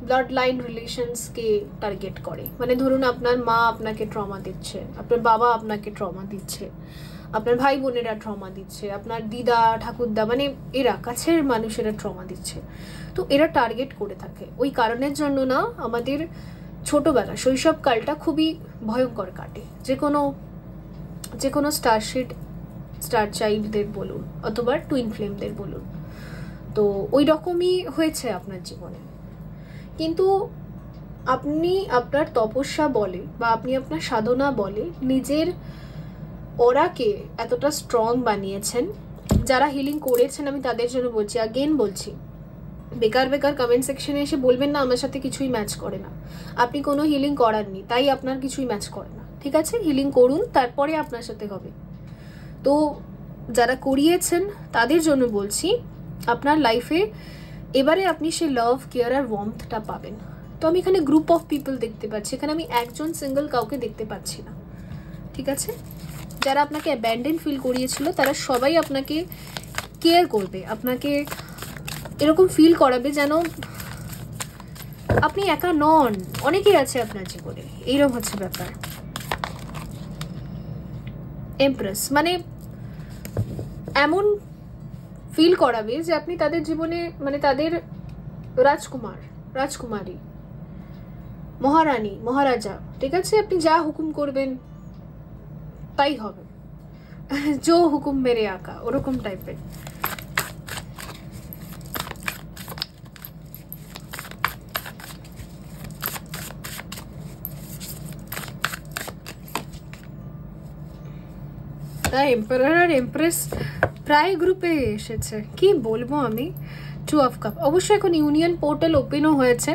ব্লাড লাইন রিলেশনসকে টার্গেট করে। মানে ধরুন আপনার মা আপনাকে ট্রমা দিচ্ছে, আপনার বাবা আপনাকে ট্রমা দিচ্ছে, আপনার ভাই বোনেরা ট্রমা দিচ্ছে, আপনার দিদা ঠাকুরদা, মানে এরা কাছের মানুষেরা ট্রমা দিচ্ছে। তো এরা টার্গেট করে থাকে। ওই কারণের জন্য না আমাদের ছোটোবেলা শৈশবকালটা খুবই ভয়ঙ্কর কাটে। যে কোনো স্টার চাইল্ডদের বলুন অথবা টুইন ফ্লেমদের বলুন, তো ওই রকমই হয়েছে আপনার জীবনে। কিন্তু আপনি আপনার তপস্যা বলে বা আপনি আপনার সাধনা বলে নিজের অরাকে এতটা স্ট্রং বানিয়েছেন। যারা হিলিং করেছেন আমি তাদের জন্য বলছি, আগেন বলছি, বেকার কমেন্ট সেকশনে এসে বলবেন না আমার সাথে কিছুই ম্যাচ করে না। আপনি কোনো হিলিং করাননি তাই আপনার কিছুই ম্যাচ করে না, ঠিক আছে। হিলিং করুন, তারপরে আপনার সাথে হবে। তো যারা করিয়েছেন তাদের জন্য বলছি, আপনার লাইফে এবারে আপনি সেই লাভ, কেয়ার আর ওয়ার্মথটা পাবেন। তো আমি এখানে গ্রুপ অফ পিপল দেখতে পাচ্ছি, এখানে আমি একজন সিঙ্গেল কাউকে দেখতে পাচ্ছি না, ঠিক আছে। যারা আপনাকে অ্যাব্যান্ডেন ফিল করিয়েছিল তারা সবাই আপনাকে কেয়ার করবে, আপনাকে এরকম ফিল করাবে যেন আপনি একা নন, অনেকেই আছে আপনার জীবনে, এইরকম হচ্ছে ব্যাপার। এমপ্রেস মানে এমন ফিল করাবে যে আপনি তাদের জীবনে মানে তাদের রাজকুমার, রাজকুমারী, মহারানী, মহারাজা, ঠিক আছে? আপনি যা হুকুম করবেন তাই হবে, জো হুকুম মেরে আকা, ওরকম টাইপের। এম্পারার আর এমপ্রেস প্রায় গ্রুপে এসেছে, কি বলবো আমি। 2 অফ কাপ, অবশ্যই এখন ইউনিয়ন পোর্টাল ওপেনও হয়েছে,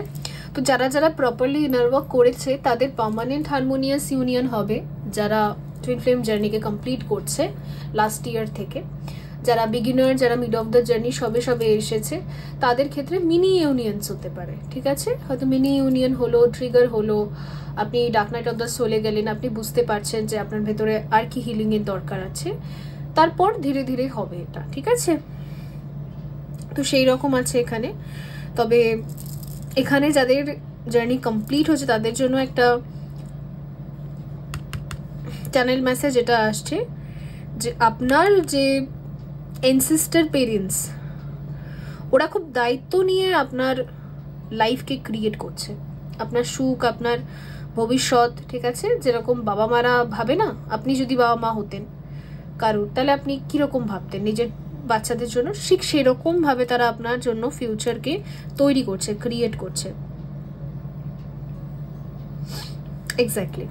তো যারা যারা প্রপারলি ইনার ওয়ার্ক করেছে তাদের পার্মানেন্ট হারমোনিয়াস ইউনিয়ন হবে, যারা টুইন ফ্লেম জার্নিকে কমপ্লিট করছে লাস্ট ইয়ার থেকে। যারা বিগিনার, যারা মিড অফ দ্য জার্নি সবে সবে এসেছে, তাদের ক্ষেত্রে মিনি ইউনিয়নস হতে পারে, ঠিক আছে? হয়তো মিনি ইউনিয়ন হলো, ট্রিগার হলো, আপনি ডার্ক নাইট অফ দ্য সোলে গেলেন, আপনি বুঝতে পারছেন যে আপনার ভেতরে আর কি হিলিংয়ের দরকার আছে, তারপর ধীরে ধীরে হবে এটা, ঠিক আছে? তো সেই রকম আছে এখানে। তবে এখানে যাদের জার্নি কমপ্লিট হচ্ছে তাদের জন্য একটা চ্যানেল মেসেজ এটা আসছে যে আপনার যে এনসিস্টার পেরেন্টস, ওরা খুব দায়িত্ব নিয়ে আপনার লাইফকে ক্রিয়েট করছে, আপনার সুখ, আপনার ভবিষ্যৎ, ঠিক আছে? যেরকম বাবা মারা ভাবে না, আপনি যদি বাবা মা হতেন কারুর, তাহলে আপনি কিরকম ভাবতেন নিজের বাচ্চাদের জন্য, ঠিক সেরকম ভাবে তারা আপনার জন্য ফিউচারকে তৈরি করছে, ক্রিয়েট করছে। এক্স্যাক্টলি।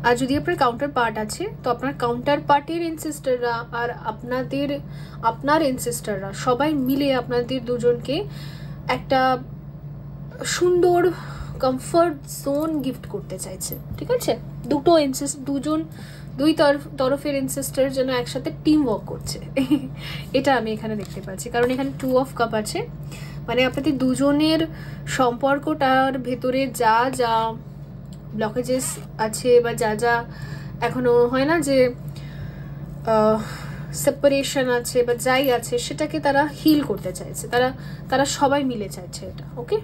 আর যদি আপনার কাউন্টার পার্ট আছে, তো আপনার কাউন্টার পার্টের এনসিস্টাররা আর আপনার এনসিস্টাররা সবাই মিলে আপনাদের দুজনকে একটা সুন্দর কমফর্ট জোন গিফট করতে চাইছে, ঠিক আছে? দুই তরফের এনসিস্টার যেন একসাথে টিম ওয়ার্ক করছে, এটা আমি এখানে দেখতে পাচ্ছি। কারণ এখানে 2 অফ কাপ আছে, মানে আপনাদের দুজনের সম্পর্কটার ভেতরে যা যা ব্লকেজেস আছে বা যা যা এখনো হয় না যে সেপারেশন আছে বা যাই আছে, সেটাকে তারা হিল করতে চাইছে, তারা সবাই মিলে চাইছে এটা, ওকে?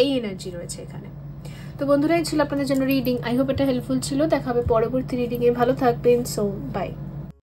এই এনার্জি রয়েছে এখানে। তো বন্ধুরা, এই ছিল আপনাদের জন্য রিডিং। আই হোপ এটা হেল্পফুল ছিল। দেখা হবে পরবর্তী রিডিংয়ে। ভালো থাকবেন। So by.